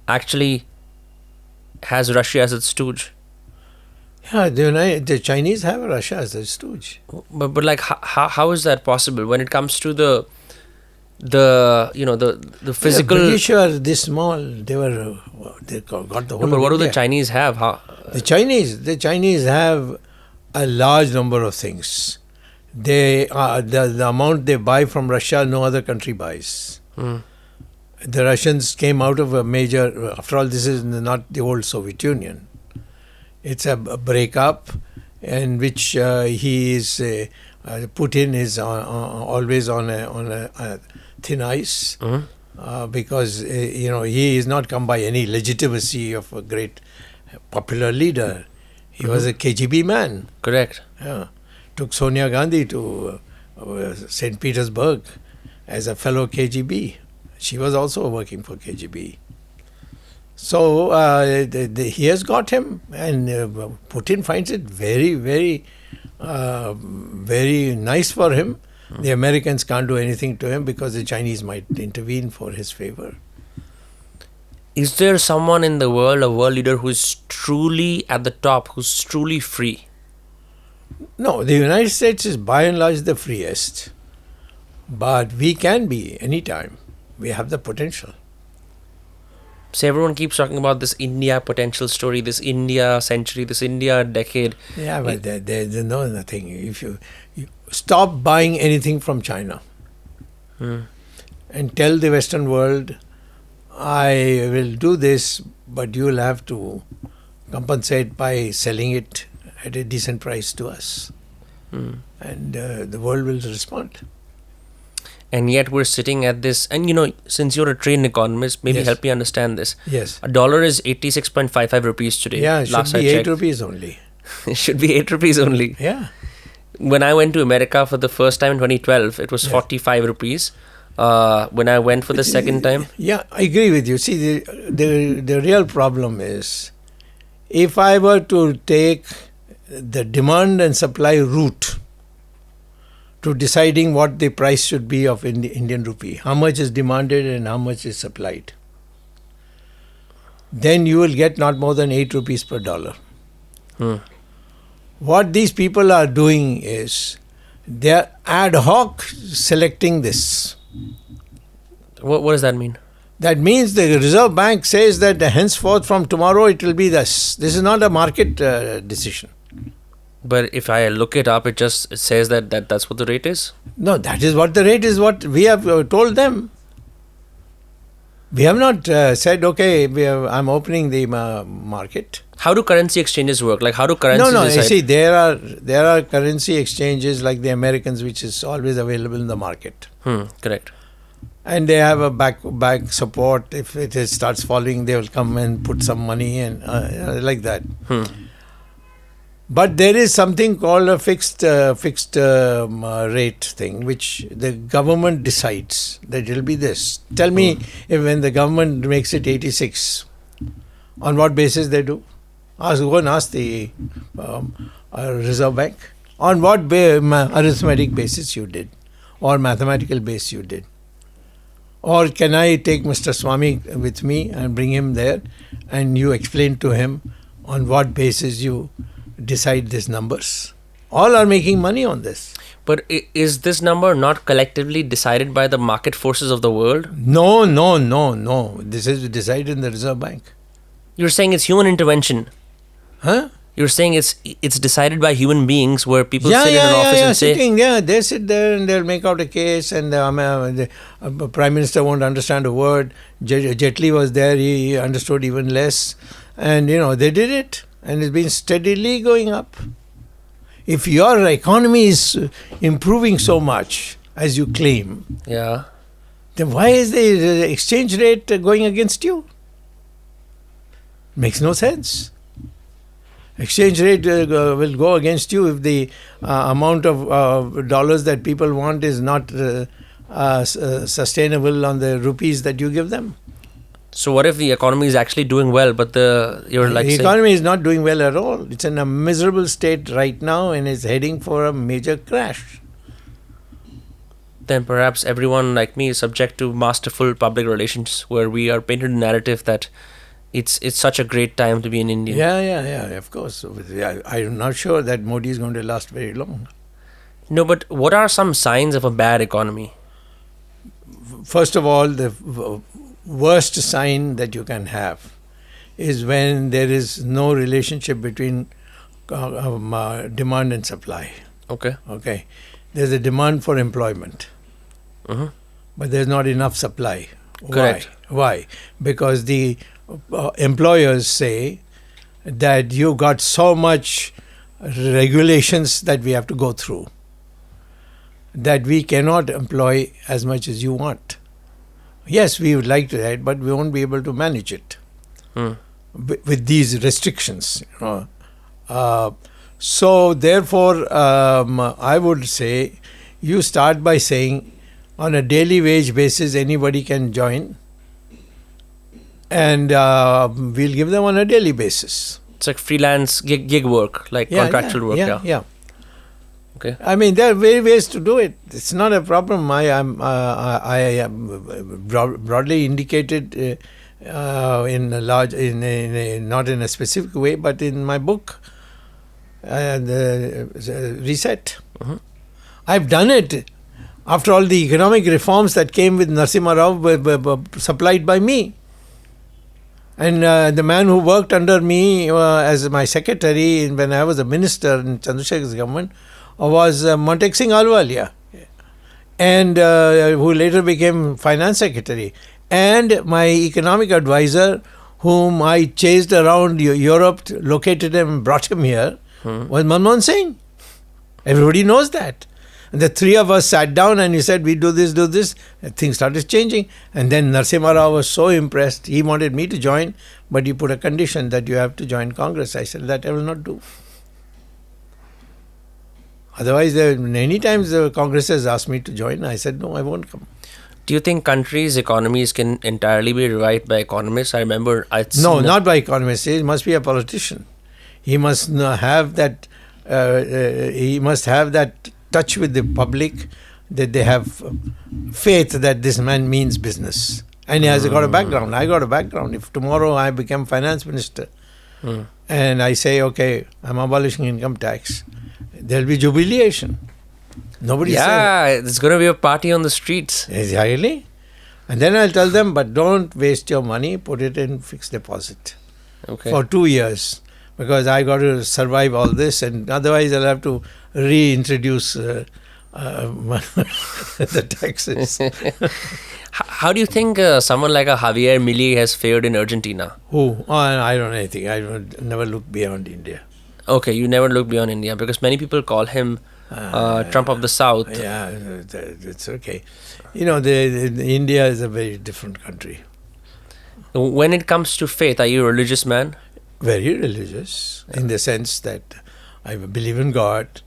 S1: actually has Russia as its stooge.
S2: Yeah, the Chinese have Russia as a stooge.
S1: But like, how is that possible when it comes to the physical?
S2: The British were this small. They got the whole.
S1: But what do
S2: India.
S1: the Chinese have?
S2: The Chinese have a large number of things. They the amount they buy from Russia, no other country buys. The Russians came out of a major. After all, this is not the old Soviet Union. It's a breakup in which Putin is always on a thin ice. Because he is not come by any legitimacy of a great popular leader. He was a KGB man.
S1: Correct.
S2: Yeah. Took Sonia Gandhi to St. Petersburg as a fellow KGB. She was also working for KGB. So he has got him, and Putin finds it very, very, very nice for him. The Americans can't do anything to him because the Chinese might intervene for his favor.
S1: Is there someone in the world, a world leader, who is truly at the top, who's truly free?
S2: No, the United States is by and large the freest. But we can be anytime. We have the potential.
S1: So everyone keeps talking about this India potential story, this India century, this India decade.
S2: Yeah, but there's nothing. If you stop buying anything from China and tell the Western world, I will do this, but you will have to compensate by selling it at a decent price to us. And the world will respond.
S1: And yet we're sitting at this, and since you're a trained economist, maybe help me understand this.
S2: Yes.
S1: A dollar is 86.55 rupees today.
S2: Yeah, it should be 8 rupees only.
S1: It should be 8 rupees only.
S2: Yeah.
S1: When I went to America for the first time in 2012, it was 45 rupees. When I went for the second time.
S2: Yeah, I agree with you. See, the real problem is, if I were to take the demand and supply route to deciding what the price should be of Indian rupee, how much is demanded and how much is supplied, then you will get not more than 8 rupees per dollar. What these people are doing is they are ad hoc selecting this.
S1: What does that mean?
S2: That means the Reserve Bank says that henceforth from tomorrow it will be this. This is not a market decision.
S1: But if I look it up, it says that's what the rate is?
S2: No, that is what the rate is, what we have told them. We have not said, okay, I'm opening the market.
S1: How do currency exchanges work? Like, how do currencies
S2: No,
S1: decide?
S2: you see, there are currency exchanges like the Americans, which is always available in the market.
S1: Correct.
S2: And they have a back support. If it starts falling, they will come and put some money and like that. But there is something called a fixed rate thing, which the government decides that it will be this. Tell me, if when the government makes it 86, on what basis they do? Go and ask the Reserve Bank. On what arithmetic basis you did, or mathematical base you did. Or can I take Mr. Swamy with me and bring him there and you explain to him on what basis you decide these numbers? All are making money on this.
S1: But is this number not collectively decided by the market forces of the world?
S2: No. This is decided in the Reserve Bank.
S1: You're saying it's human intervention.
S2: Huh?
S1: You're saying it's decided by human beings where people sit in an office and say...
S2: They sit there and they'll make out a case and the Prime Minister won't understand a word. Jetli was there, he understood even less. And, they did it. And it's been steadily going up. If your economy is improving so much, as you claim, then why is the exchange rate going against you? Makes no sense. Exchange rate will go against you if the amount of dollars that people want is not sustainable on the rupees that you give them.
S1: So what if the economy is actually doing well, but the
S2: economy is not doing well at all? It's in a miserable state right now and is heading for a major crash.
S1: Then perhaps everyone like me is subject to masterful public relations where we are painted a narrative that it's such a great time to be in India.
S2: Yeah, of course. I'm not sure that Modi is going to last very long.
S1: No, but what are some signs of a bad economy?
S2: First of all, the worst sign that you can have is when there is no relationship between demand and supply. Okay. There's a demand for employment, but there's not enough supply.
S1: Correct.
S2: Why? Because the employers say that you got so much regulations that we have to go through, that we cannot employ as much as you want. Yes, we would like to that, but we won't be able to manage it with these restrictions. So therefore, I would say you start by saying on a daily wage basis anybody can join, and we'll give them on a daily basis.
S1: It's like freelance gig work, like contractual work.
S2: Yeah.
S1: Okay.
S2: I mean, there are various ways to do it. It's not a problem. I am broadly indicated in a large, not in a specific way, but in my book, the Reset. I've done it. After all the economic reforms that came with Narasimha Rao were supplied by me. And the man who worked under me as my secretary when I was a minister in Chandrasekhar's government was Montek Singh Ahluwalia, and who later became finance secretary. And my economic advisor, whom I chased around Europe, located him and brought him here, was Manmohan Singh. Everybody knows that. And the three of us sat down and he said, we do this. And things started changing. And then Narasimha Rao was so impressed. He wanted me to join, but he put a condition that you have to join Congress. I said, that I will not do. Otherwise, many times the Congress has asked me to join. I said, no, I won't come.
S1: Do you think countries' economies can entirely be revived by economists? I remember...
S2: No, not by economists. He must be a politician. He must have that... he must have that touch with the public, that they have faith that this man means business. And he has got a background. I got a background. If tomorrow I become finance minister and I say, okay, I'm abolishing income tax, there'll be jubilation. Nobody said.
S1: There's going to be a party on the streets.
S2: Exactly. And then I'll tell them, but don't waste your money, put it in fixed deposit for 2 years. Because I got to survive all this, and otherwise I'll have to reintroduce the taxes.
S1: How do you think someone like a Javier Milei has fared in Argentina?
S2: Who? Oh, I don't know anything. I never look beyond India.
S1: Okay, you never look beyond India, because many people call him Trump of the South.
S2: Yeah, it's okay. You know, India is a very different country.
S1: When it comes to faith, are you a religious man?
S2: Very religious, in the sense that I believe in God,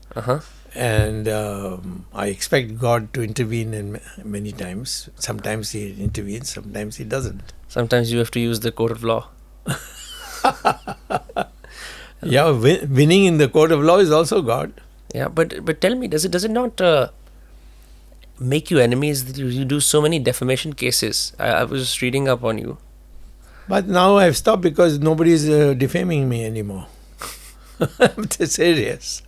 S2: and I expect God to intervene in many times. Sometimes He intervenes, sometimes He doesn't.
S1: Sometimes you have to use the court of law.
S2: Yeah, winning in the court of law is also God.
S1: Yeah, but tell me, does it not make you enemies that you do so many defamation cases? I was just reading up on you.
S2: But now I've stopped because nobody is defaming me anymore. I'm serious.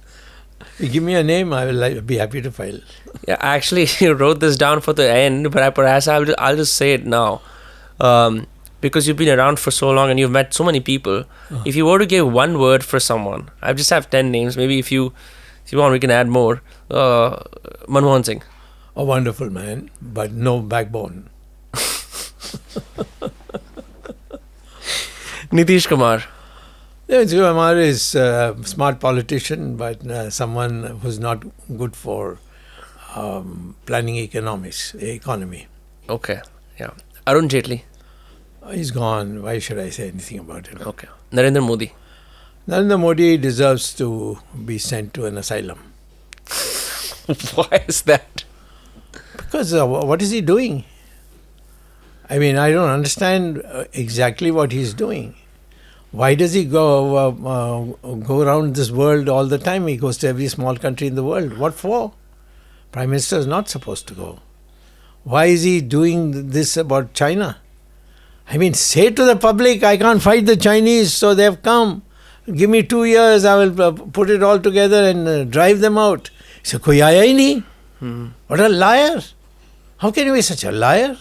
S2: You give me a name, I will be happy to file.
S1: Yeah, actually, you wrote this down for the end, but perhaps I'll just say it now. Because you've been around for so long and you've met so many people. If you were to give one word for someone, I just have 10 names. Maybe if you want, we can add more. Manmohan Singh.
S2: A wonderful man, but no backbone.
S1: Nitish Kumar.
S2: Nitish Kumar is a smart politician, but someone who's not good for planning economy.
S1: Okay, yeah. Arun Jaitley.
S2: He's gone. Why should I say anything about him?
S1: Okay. Narendra Modi.
S2: Narendra Modi deserves to be sent to an asylum.
S1: Why is that?
S2: Because what is he doing? I mean, I don't understand exactly what he's doing. Why does he go around this world all the time? He goes to every small country in the world. What for? Prime Minister is not supposed to go. Why is he doing this about China? I mean, say to the public, I can't fight the Chinese, so they've come. Give me 2 years, I will put it all together and drive them out. He said, koi aaya hi nahi. What a liar. How can you be such a liar?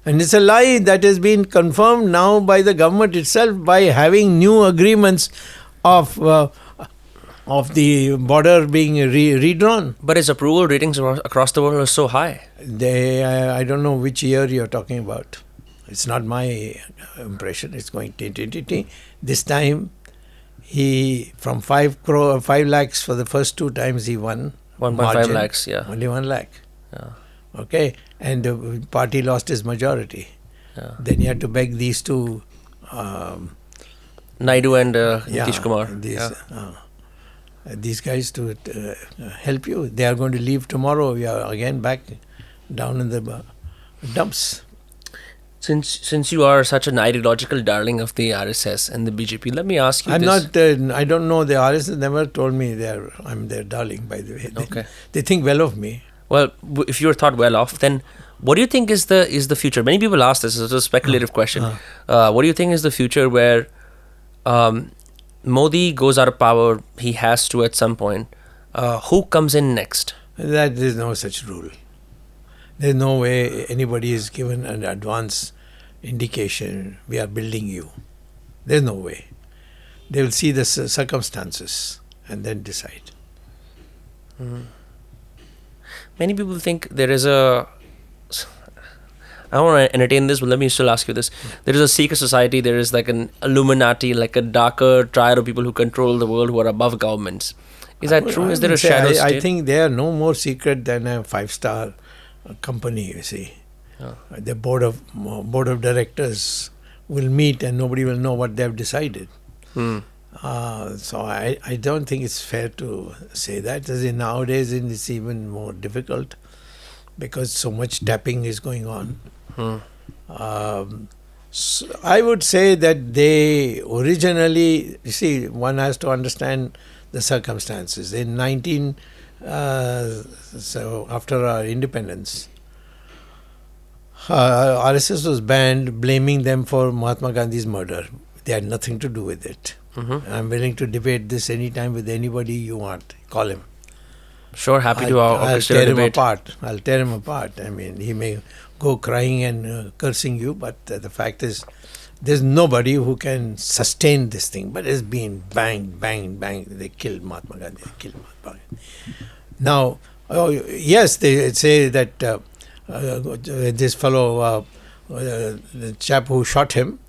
S2: And it's a lie that has been confirmed now by the government itself by having new agreements of the border being redrawn.
S1: But his approval ratings across the world are so high.
S2: I don't know which year you're talking about. It's not my impression. It's going t. This time, he from 5 lakhs for the first 2 times he won.
S1: 1.5 lakhs, yeah.
S2: Only 1 lakh.
S1: Yeah.
S2: Okay, and the party lost his majority.
S1: Yeah.
S2: Then he had to beg these two.
S1: Naidu and Nitish Kumar.
S2: These guys to help you. They are going to leave tomorrow. We are again back down in the dumps.
S1: Since you are such an ideological darling of the RSS and the BJP, let me ask you
S2: I'm
S1: this.
S2: not. I don't know. The RSS never told me I'm their darling. By the way, they think well of me.
S1: Well, if you're thought well of, then what do you think is the future? Many people ask this. It's a speculative question. What do you think is the future where Modi goes out of power? He has to at some point. Who comes in next?
S2: That there is no such rule. There's no way anybody is given an advance indication, we are building you. There's no way. They will see the circumstances and then decide.
S1: Many people think there is a... I don't want to entertain this, but let me still ask you this. There is a secret society, there is like an Illuminati, like a darker triad of people who control the world, who are above governments. Is that true? Is there a shadow state?
S2: I think they are no more secret than a 5-star company, you see. The board of directors will meet and nobody will know what they have decided. So I don't think it's fair to say that. As in nowadays it's even more difficult because so much tapping is going on. So I would say that they originally, you see, one has to understand the circumstances. In so after our independence, RSS was banned, blaming them for Mahatma Gandhi's murder. They had nothing to do with it. I'm willing to debate this anytime with anybody you want. Call him.
S1: Sure, happy to
S2: I'll tear him
S1: debate.
S2: apart. I'll tear him apart. I mean, he may go crying and cursing you, but the fact is, there's nobody who can sustain this thing. But it's been bang, bang, bang. They killed Mahatma Gandhi. Now, yes, they say that this fellow, the chap who shot him,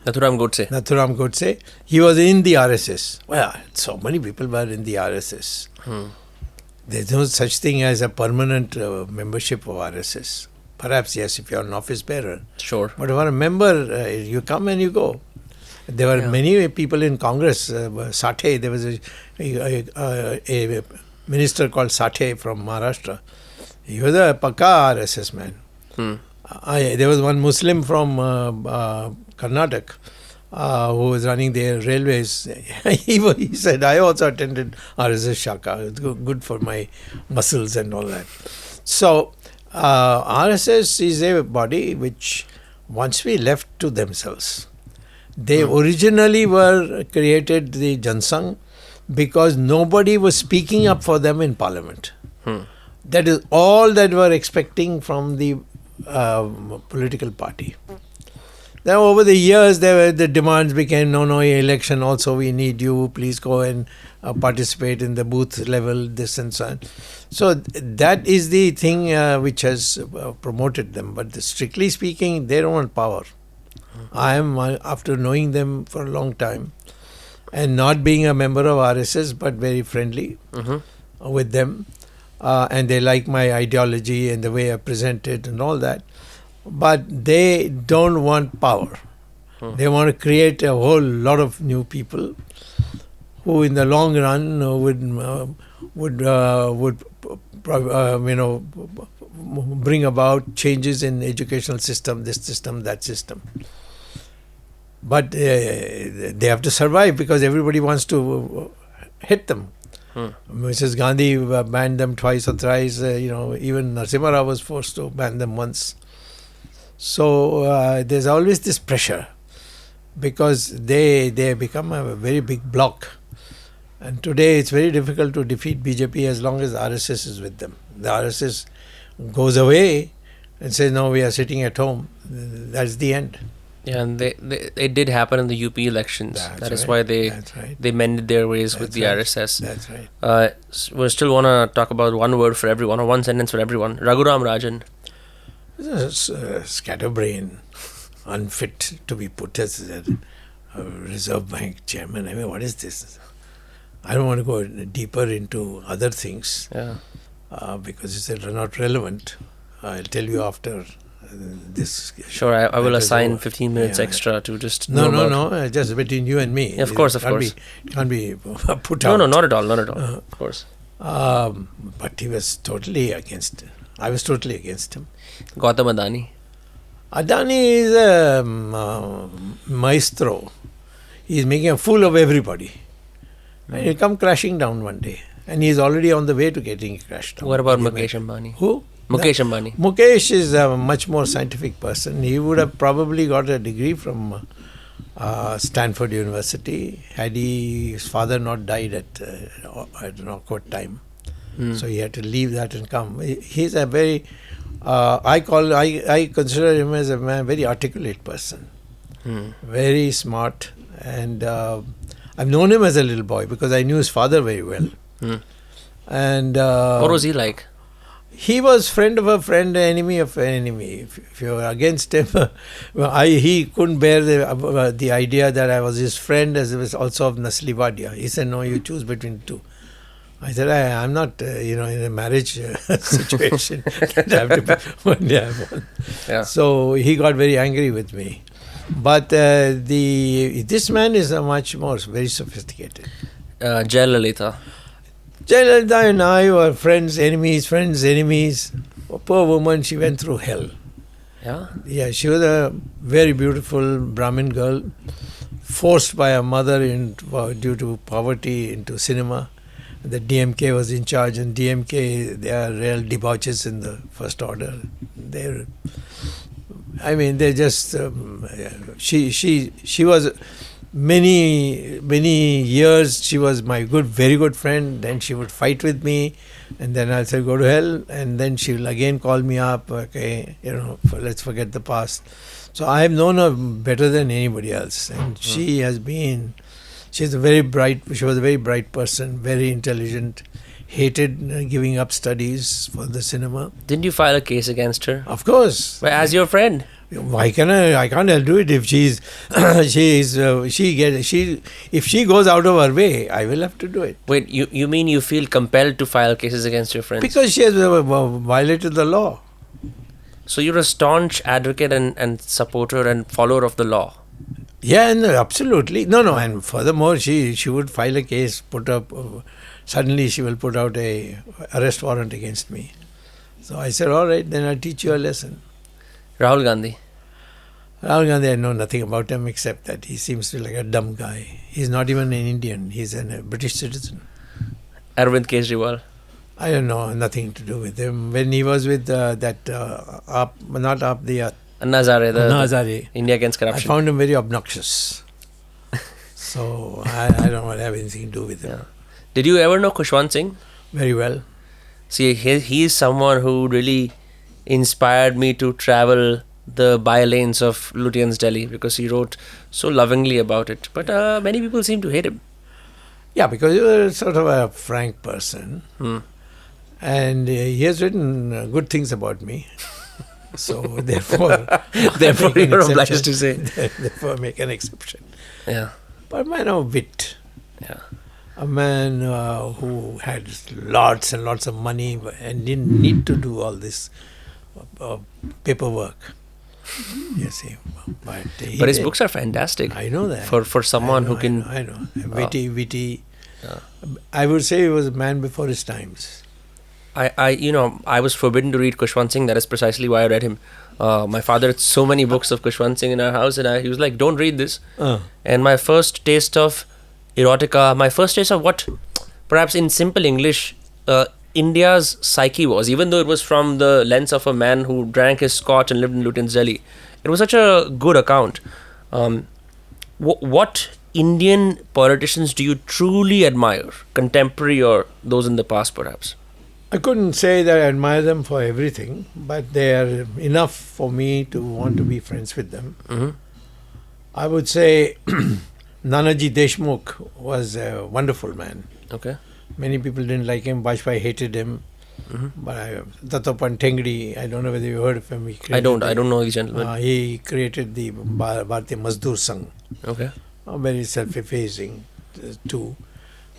S1: Nathuram Godse,
S2: he was in the RSS. Well, so many people were in the RSS. There's no such thing as a permanent membership of RSS. Perhaps, yes, if you're an office bearer.
S1: Sure.
S2: But if you're a member, you come and you go. There were many people in Congress. Sathe, there was a minister called Sathe from Maharashtra. He was a Pakka RSS man. There was one Muslim from Karnataka who was running their railways. He said, I also attended RSS Shaka. It's good for my muscles and all that. So, RSS is a body which wants to be left to themselves. They originally were created, the Jansangh, because nobody was speaking up for them in Parliament. That is all that were expecting from the political party. Then over the years, the demands became, no, election also we need you, please go and participate in the booth level, this and so on. So that is the thing which has promoted them. But strictly speaking, they don't want power. I am, after knowing them for a long time and not being a member of RSS, but very friendly with them, and they like my ideology and the way I present it and all that. But they don't want power. They want to create a whole lot of new people who, in the long run, would bring about changes in educational system, this system, that system. But they have to survive because everybody wants to hit them. Mrs. Gandhi banned them twice or thrice. Even Narasimha Rao was forced to ban them once. So there's always this pressure because they become a very big bloc. And today it's very difficult to defeat BJP as long as the RSS is with them. The RSS goes away and says, no, we are sitting at home. That's the end.
S1: Yeah, and it did happen in the UP elections. That is why they mended their ways with the RSS.
S2: That's right.
S1: We still want to talk about one word for everyone, or one sentence for everyone. Raghuram Rajan.
S2: Scatterbrain. unfit to be put as a Reserve Bank chairman. I mean, what is this? I don't want to go deeper into other things because they're not relevant. I'll tell you after this.
S1: Sure, I will assign 15 minutes extra to just
S2: No, just between you and me.
S1: Yeah, of course.
S2: It can't be put out.
S1: No, not at all, of course.
S2: But he was totally against it. I was totally against him.
S1: Gautam Adani.
S2: Adani is a maestro. He is making a fool of everybody. And he'll come crashing down one day. And he is already on the way to getting crashed down.
S1: What about Mukesh Ambani?
S2: Who?
S1: Mukesh Ambani.
S2: Mukesh is a much more scientific person. He would have probably got a degree from Stanford University had his father not died at an awkward time. So he had to leave that and come. He's a very, I consider him as a very articulate person. Very smart. And I've known him as a little boy because I knew his father very well. And
S1: what was he like?
S2: He was friend of a friend, enemy of an enemy. If you were against him, he couldn't bear the idea that I was his friend as well as also of Nasli Wadia. He said, no, you choose between the two. I said, I'm not, in a marriage situation that I have to only have one.
S1: Yeah.
S2: So he got very angry with me. But this man is much more, very sophisticated.
S1: Jayalalitha.
S2: Jayalalitha and I were friends, enemies. A poor woman, she went through hell.
S1: Yeah?
S2: Yeah, she was a very beautiful Brahmin girl, forced by her mother due to poverty into cinema. The DMK was in charge, and DMK, they are real debauches in the first order. They're just. She was many years. She was my very good friend. Then she would fight with me, and then I'll say go to hell, and then she will again call me up. Okay, let's forget the past. So I have known her better than anybody else, and she has been. She was a very bright person, very intelligent, hated giving up studies for the cinema.
S1: Didn't you file a case against her?
S2: Of course.
S1: But as your friend?
S2: Why can I can't do it if if she goes out of her way, I will have to do it.
S1: Wait, you mean you feel compelled to file cases against your friends?
S2: Because she has violated the law.
S1: So you're a staunch advocate and supporter and follower of the law.
S2: Yeah, absolutely. No, and furthermore, she would file a case, suddenly she will put out a arrest warrant against me. So I said, all right, then I'll teach you a lesson.
S1: Rahul Gandhi,
S2: I know nothing about him except that he seems to be like a dumb guy. He's not even an Indian, he's a British citizen.
S1: Arvind Kejriwal.
S2: I don't know, nothing to do with him. When he was with
S1: Anna Hazare,
S2: the
S1: India Against Corruption.
S2: I found him very obnoxious. So I don't want to have anything to do with him.
S1: Yeah. Did you ever know Khushwant Singh?
S2: Very well.
S1: See, he is someone who really inspired me to travel the by-lanes of Lutyens Delhi because he wrote so lovingly about it. But many people seem to hate him.
S2: Yeah, because he was sort of a frank person. And he has written good things about me. So therefore
S1: you're obliged to say.
S2: Therefore make an exception.
S1: Yeah.
S2: But a man of wit.
S1: Yeah.
S2: A man who had lots and lots of money and didn't need to do all this paperwork. You see, but
S1: his books are fantastic.
S2: I know that.
S1: For someone who can.
S2: I know. Witty. Yeah. I would say he was a man before his times.
S1: I was forbidden to read Khushwant Singh. That is precisely why I read him. My father had so many books of Khushwant Singh in our house, and he was like, "Don't read this." And my first taste of erotica, my first taste of what, perhaps in simple English, India's psyche was, even though it was from the lens of a man who drank his scotch and lived in Lutyens Delhi. It was such a good account. What Indian politicians do you truly admire, contemporary or those in the past, perhaps?
S2: I couldn't say that I admire them for everything, but they are enough for me to want to be friends with them.
S1: Mm-hmm.
S2: I would say Nanaji Deshmukh was a wonderful man.
S1: Okay.
S2: Many people didn't like him. Vajpayee hated him.
S1: Mm-hmm.
S2: But Dattoppan Tengri, I don't know whether you heard of him.
S1: I don't know these gentlemen.
S2: He created the Bharatiya Mazdoor Sangh,
S1: Okay.
S2: very self-effacing too.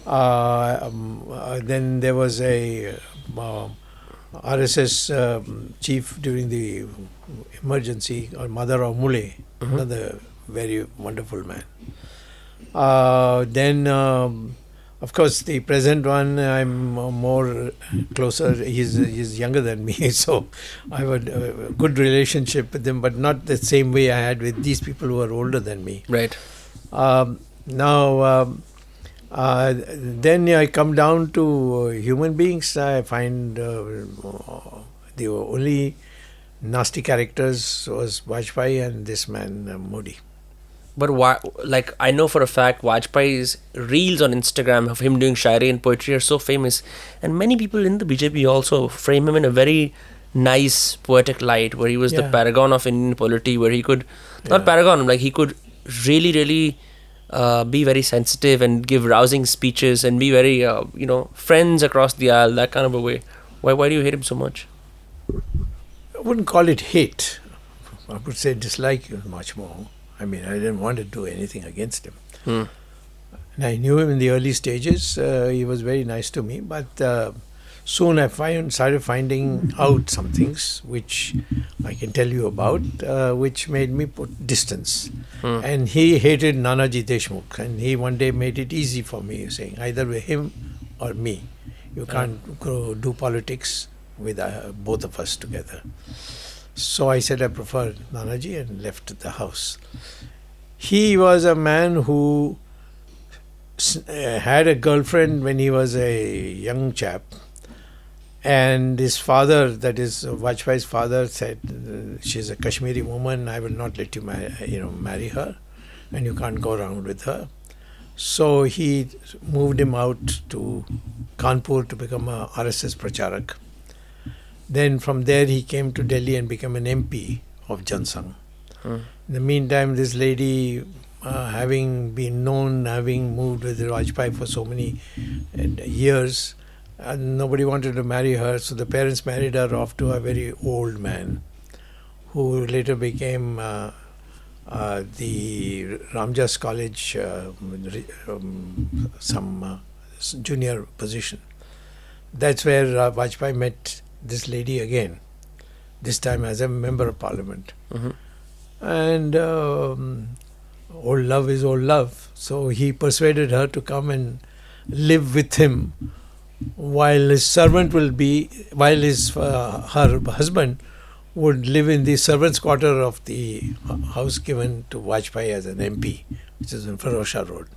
S2: Then there was a RSS chief during the emergency, or Madhavrao Mule, another very wonderful man. Then, of course, the present one, I'm more closer. He's younger than me, so I have a good relationship with him, but not the same way I had with these people who are older than me.
S1: Right.
S2: Then I come down to human beings. I find the only nasty characters was Vajpayee and this man Modi.
S1: But why? Like, I know for a fact Vajpayee's reels on Instagram of him doing shairi and poetry are so famous, and many people in the BJP also frame him in a very nice poetic light, where he was the paragon of Indian polity, where he could not paragon, like he could really be very sensitive and give rousing speeches and be very friends across the aisle, that kind of a way. Why do you hate him so much?
S2: I wouldn't call it hate. I would say dislike much more. I mean, I didn't want to do anything against him. And I knew him in the early stages. He was very nice to me, but soon I started finding out some things which I can tell you about, which made me put distance. And he hated Nanaji Deshmukh, and he one day made it easy for me, saying either with him or me. You can't go do politics with both of us together. So I said I prefer Nanaji and left the house. He was a man who had a girlfriend when he was a young chap, and his father, that is Vajpayee's father, said, she's a Kashmiri woman, I will not let you marry her, and you can't go around with her. So he moved him out to Kanpur to become a RSS Pracharak. Then from there he came to Delhi and became an MP of Jansangh. In the meantime, this lady, having been known, having moved with Vajpayee for so many years, and nobody wanted to marry her, so the parents married her off to a very old man who later became the Ramjas College, some junior position. That's where Vajpayee met this lady again, this time as a member of parliament. And old love is old love. So he persuaded her to come and live with him while his servant her husband would live in the servants' quarter of the house given to Vajpayee as an MP, which is in Ferozshah Road.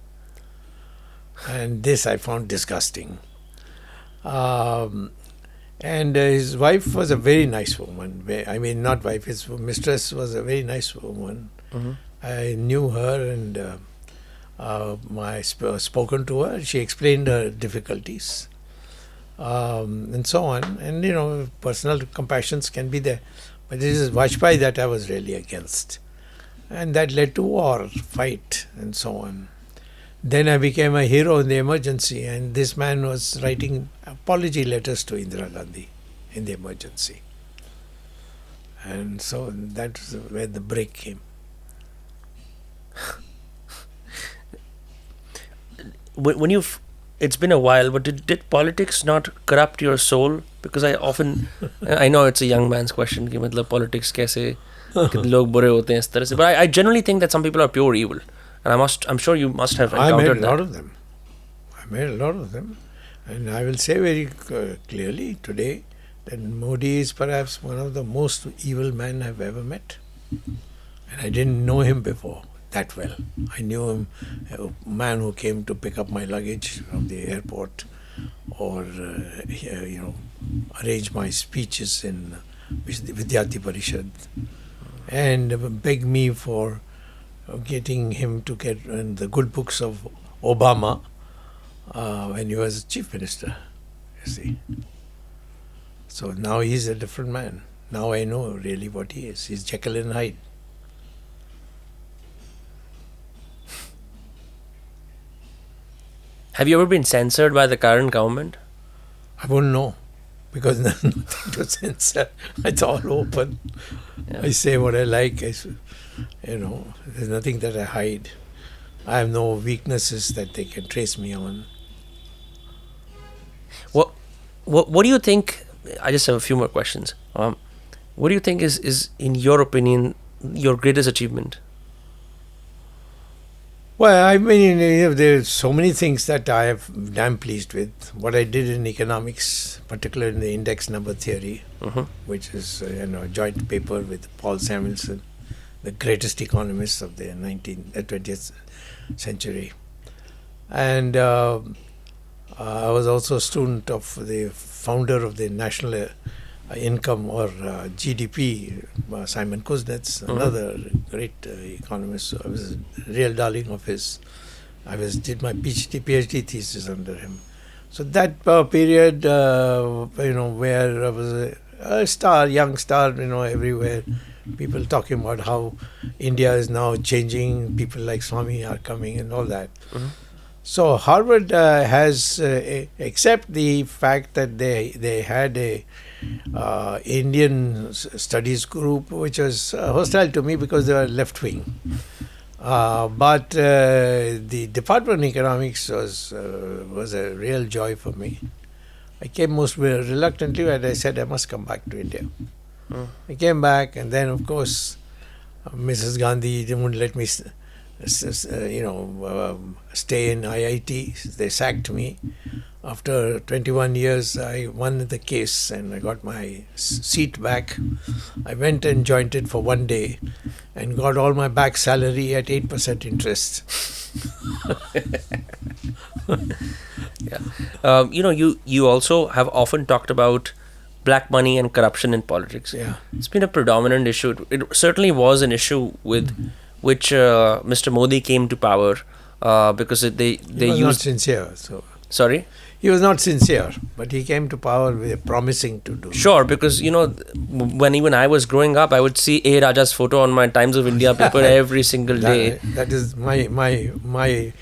S2: And this I found disgusting. And his wife was a very nice woman. I mean, not wife, his mistress was a very nice woman. I knew her and I spoken to her. She explained her difficulties and so on. And, personal compassions can be there. But this is Vajpayee that I was really against. And that led to war, fight, and so on. Then I became a hero in the emergency, and this man was writing apology letters to Indira Gandhi in the emergency. And so that's where the break came.
S1: It's been a while, but did politics not corrupt your soul? Because I know it's a young man's question, कि मतलब politics कैसे लोग बुरे होते हैं इस तरह से, but I generally think that some people are pure evil. And I'm sure you must have encountered that.
S2: I made a lot of them. And I will say very clearly today that Modi is perhaps one of the most evil men I've ever met. And I didn't know him before that well. I knew him, a man who came to pick up my luggage from the airport or, arrange my speeches in Vidyarthi Parishad and beg me for getting him to get in the good books of Obama when he was chief minister, you see. So now he's a different man. Now I know really what he is. He's Jekyll and Hyde.
S1: Have you ever been censored by the current government?
S2: I wouldn't know. because there's nothing to censor. It's all open.
S1: Yeah.
S2: I say what I like. There's nothing that I hide. I have no weaknesses that they can trace me on.
S1: What do you think? I just have a few more questions. What do you think is in your opinion your greatest achievement?
S2: Well, I mean, there's so many things that I'm pleased with. What I did in economics, particularly in the index number theory, which is a joint paper with Paul Samuelson, the greatest economist of the 20th century. And I was also a student of the founder of the national income or GDP, Simon Kuznets, another great economist. I was a real darling of his. Did my Ph.D. thesis under him. So that period, where I was a star, young star, everywhere. People talking about how India is now changing. People like Swamy are coming and all that. So Harvard has, except the fact that they had a Indian studies group, which was hostile to me because they were left wing. But the Department of Economics was a real joy for me. I came most reluctantly, and I said I must come back to India. I came back, and then of course Mrs. Gandhi wouldn't let me stay in IIT. They sacked me. After 21 years, I won the case and I got my seat back. I went and joined it for one day and got all my back salary at 8% interest.
S1: Yeah. You also have often talked about black money and corruption in politics.
S2: Yeah.
S1: It's been a predominant issue. It certainly was an issue with which Mr. Modi came to power because they
S2: he was
S1: used...
S2: not sincere. So
S1: Sorry?
S2: he was not sincere, but he came to power with promising to do.
S1: Sure, because when even I was growing up, I would see A. Raja's photo on my Times of India paper every single day.
S2: That is my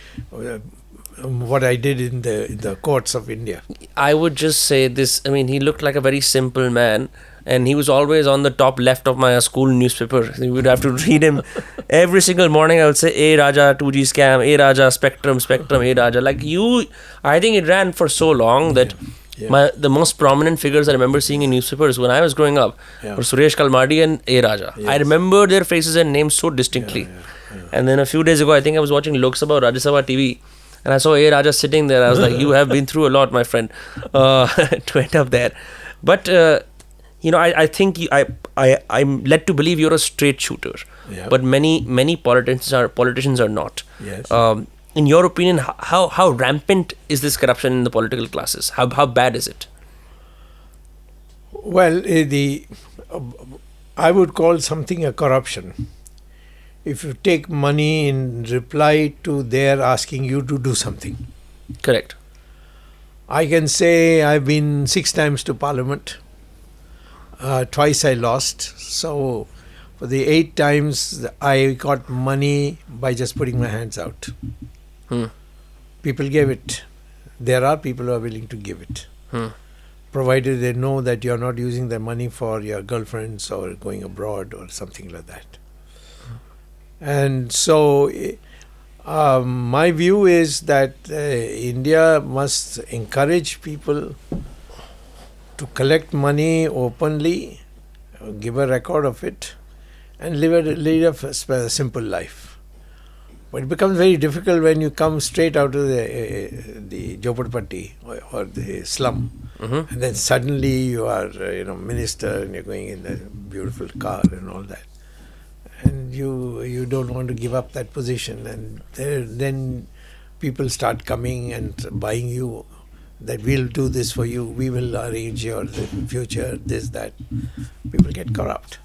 S2: what I did in the courts of India.
S1: I would just say this. I mean, he looked like a very simple man, and he was always on the top left of my school newspaper. You would have to read him every single morning. I would say, A. Raja, 2G scam, A. Raja, Spectrum, A. Raja. I think it ran for so long that the most prominent figures I remember seeing in newspapers when I was growing up were Suresh Kalmadi and A. Raja. Yes. I remember their faces and names so distinctly. And then a few days ago, I think I was watching Lok Sabha or Rajya Sabha TV, and I saw A. Raja sitting there. I was like, you have been through a lot, my friend, to end up there. But, I think I'm led to believe you're a straight shooter. Yeah. But many politicians are not.
S2: Yes.
S1: In your opinion, how rampant is this corruption in the political classes? How bad is it?
S2: Well, I would call something a corruption if you take money in reply to their asking you to do something.
S1: Correct.
S2: I can say I've been 6 times to Parliament. Twice I lost. So for the 8 times I got money by just putting my hands out. People gave it. There are people who are willing to give it. Provided they know that you're not using their money for your girlfriends or going abroad or something like that. And so my view is that India must encourage people to collect money openly, give a record of it, and lead a simple life. But it becomes very difficult when you come straight out of the Jhopadpatti or the slum, and then suddenly you are minister and you're going in a beautiful car and all that. And you don't want to give up that position, and then people start coming and buying you, that we'll do this for you, we will arrange your future, this, that. People get corrupt.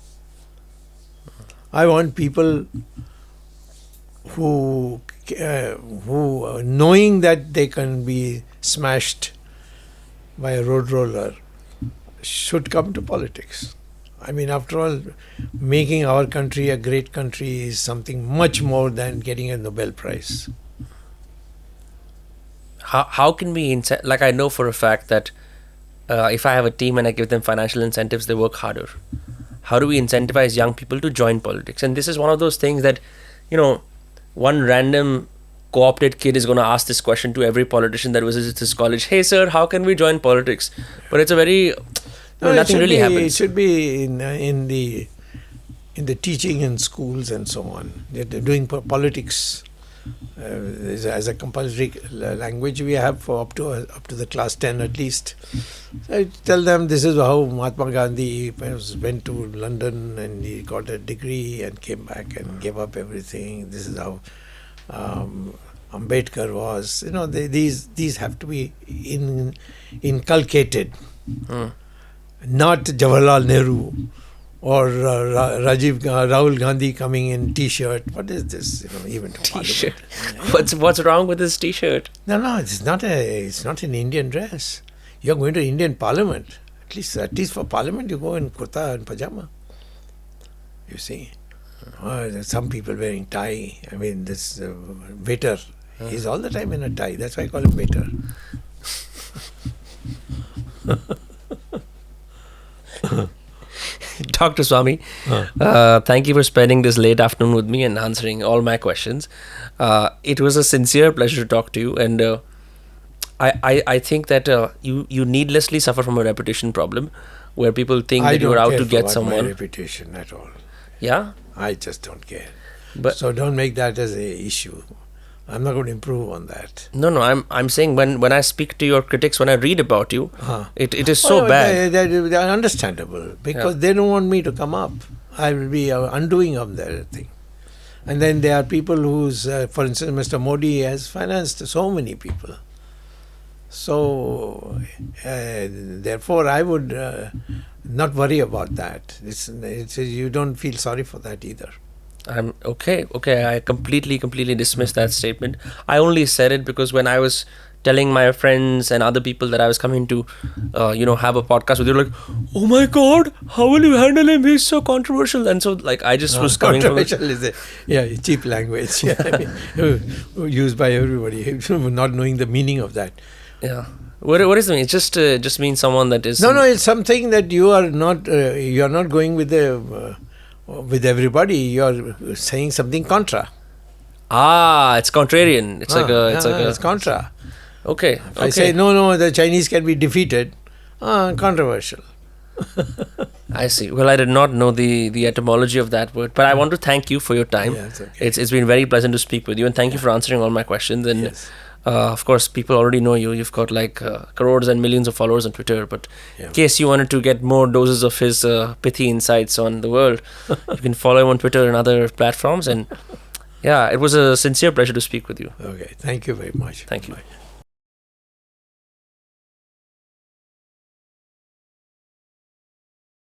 S2: I want people who knowing that they can be smashed by a road roller should come to politics. I mean, after all, making our country a great country is something much more than getting a Nobel Prize.
S1: How can we, like I know for a fact that if I have a team and I give them financial incentives, they work harder. How do we incentivize young people to join politics? And this is one of those things that, one random co-opted kid is going to ask this question to every politician that visits this college. Hey, sir, how can we join politics? But it's a very... nothing really happens.
S2: It should be in the teaching in schools and so on. They're doing politics as a compulsory language we have for up to the class 10 at least. So I tell them this is how Mahatma Gandhi went to London and he got a degree and came back and gave up everything. This is how Ambedkar was. These have to be inculcated. Not Jawaharlal Nehru or Rahul Gandhi coming in T-shirt. What is this? Even to
S1: T-shirt. What's wrong with this T-shirt?
S2: No. It's not an Indian dress. You're going to Indian Parliament. At least for Parliament, you go in kurta and pajama. You see, there's some people wearing tie. I mean, this waiter, he's all the time in a tie. That's why I call him waiter.
S1: Dr. Swamy, thank you for spending this late afternoon with me and answering all my questions. It was a sincere pleasure to talk to you, and I think that you needlessly suffer from a reputation problem where people think that you're out to get someone.
S2: I don't care about my reputation at all.
S1: Yeah?
S2: I just don't care.
S1: But
S2: so don't make that as an issue. I'm not going to improve on that.
S1: No, I'm saying when I speak to your critics, when I read about you, it is so bad.
S2: They're understandable because they don't want me to come up. I will be undoing of their thing. And then there are people who's, for instance, Mr. Modi has financed so many people. So, therefore, I would not worry about that. You don't feel sorry for that either.
S1: I'm okay. I completely dismiss that statement. I only said it because when I was telling my friends and other people that I was coming to, have a podcast with you, like, oh my God, how will you handle him? He's so controversial. And so, I just was coming from...
S2: Controversial is cheap language. Used by everybody, not knowing the meaning of that.
S1: Yeah. What is the meaning? It just means someone that is...
S2: No, it's something that you are not going with everybody. You're saying something contra.
S1: It's contrarian. It's
S2: contra.
S1: Okay.
S2: If I say no, the Chinese can be defeated. Controversial.
S1: I see. Well, I did not know the etymology of that word, but I want to thank you for your time.
S2: Yeah, it's okay.
S1: It's been very pleasant to speak with you, and thank you for answering all my questions. And of course, people already know you. You've got crores and millions of followers on Twitter. But in case you wanted to get more doses of his pithy insights on the world, you can follow him on Twitter and other platforms. And it was a sincere pleasure to speak with you.
S2: Okay, thank you very much.
S1: Thank you.
S2: Bye.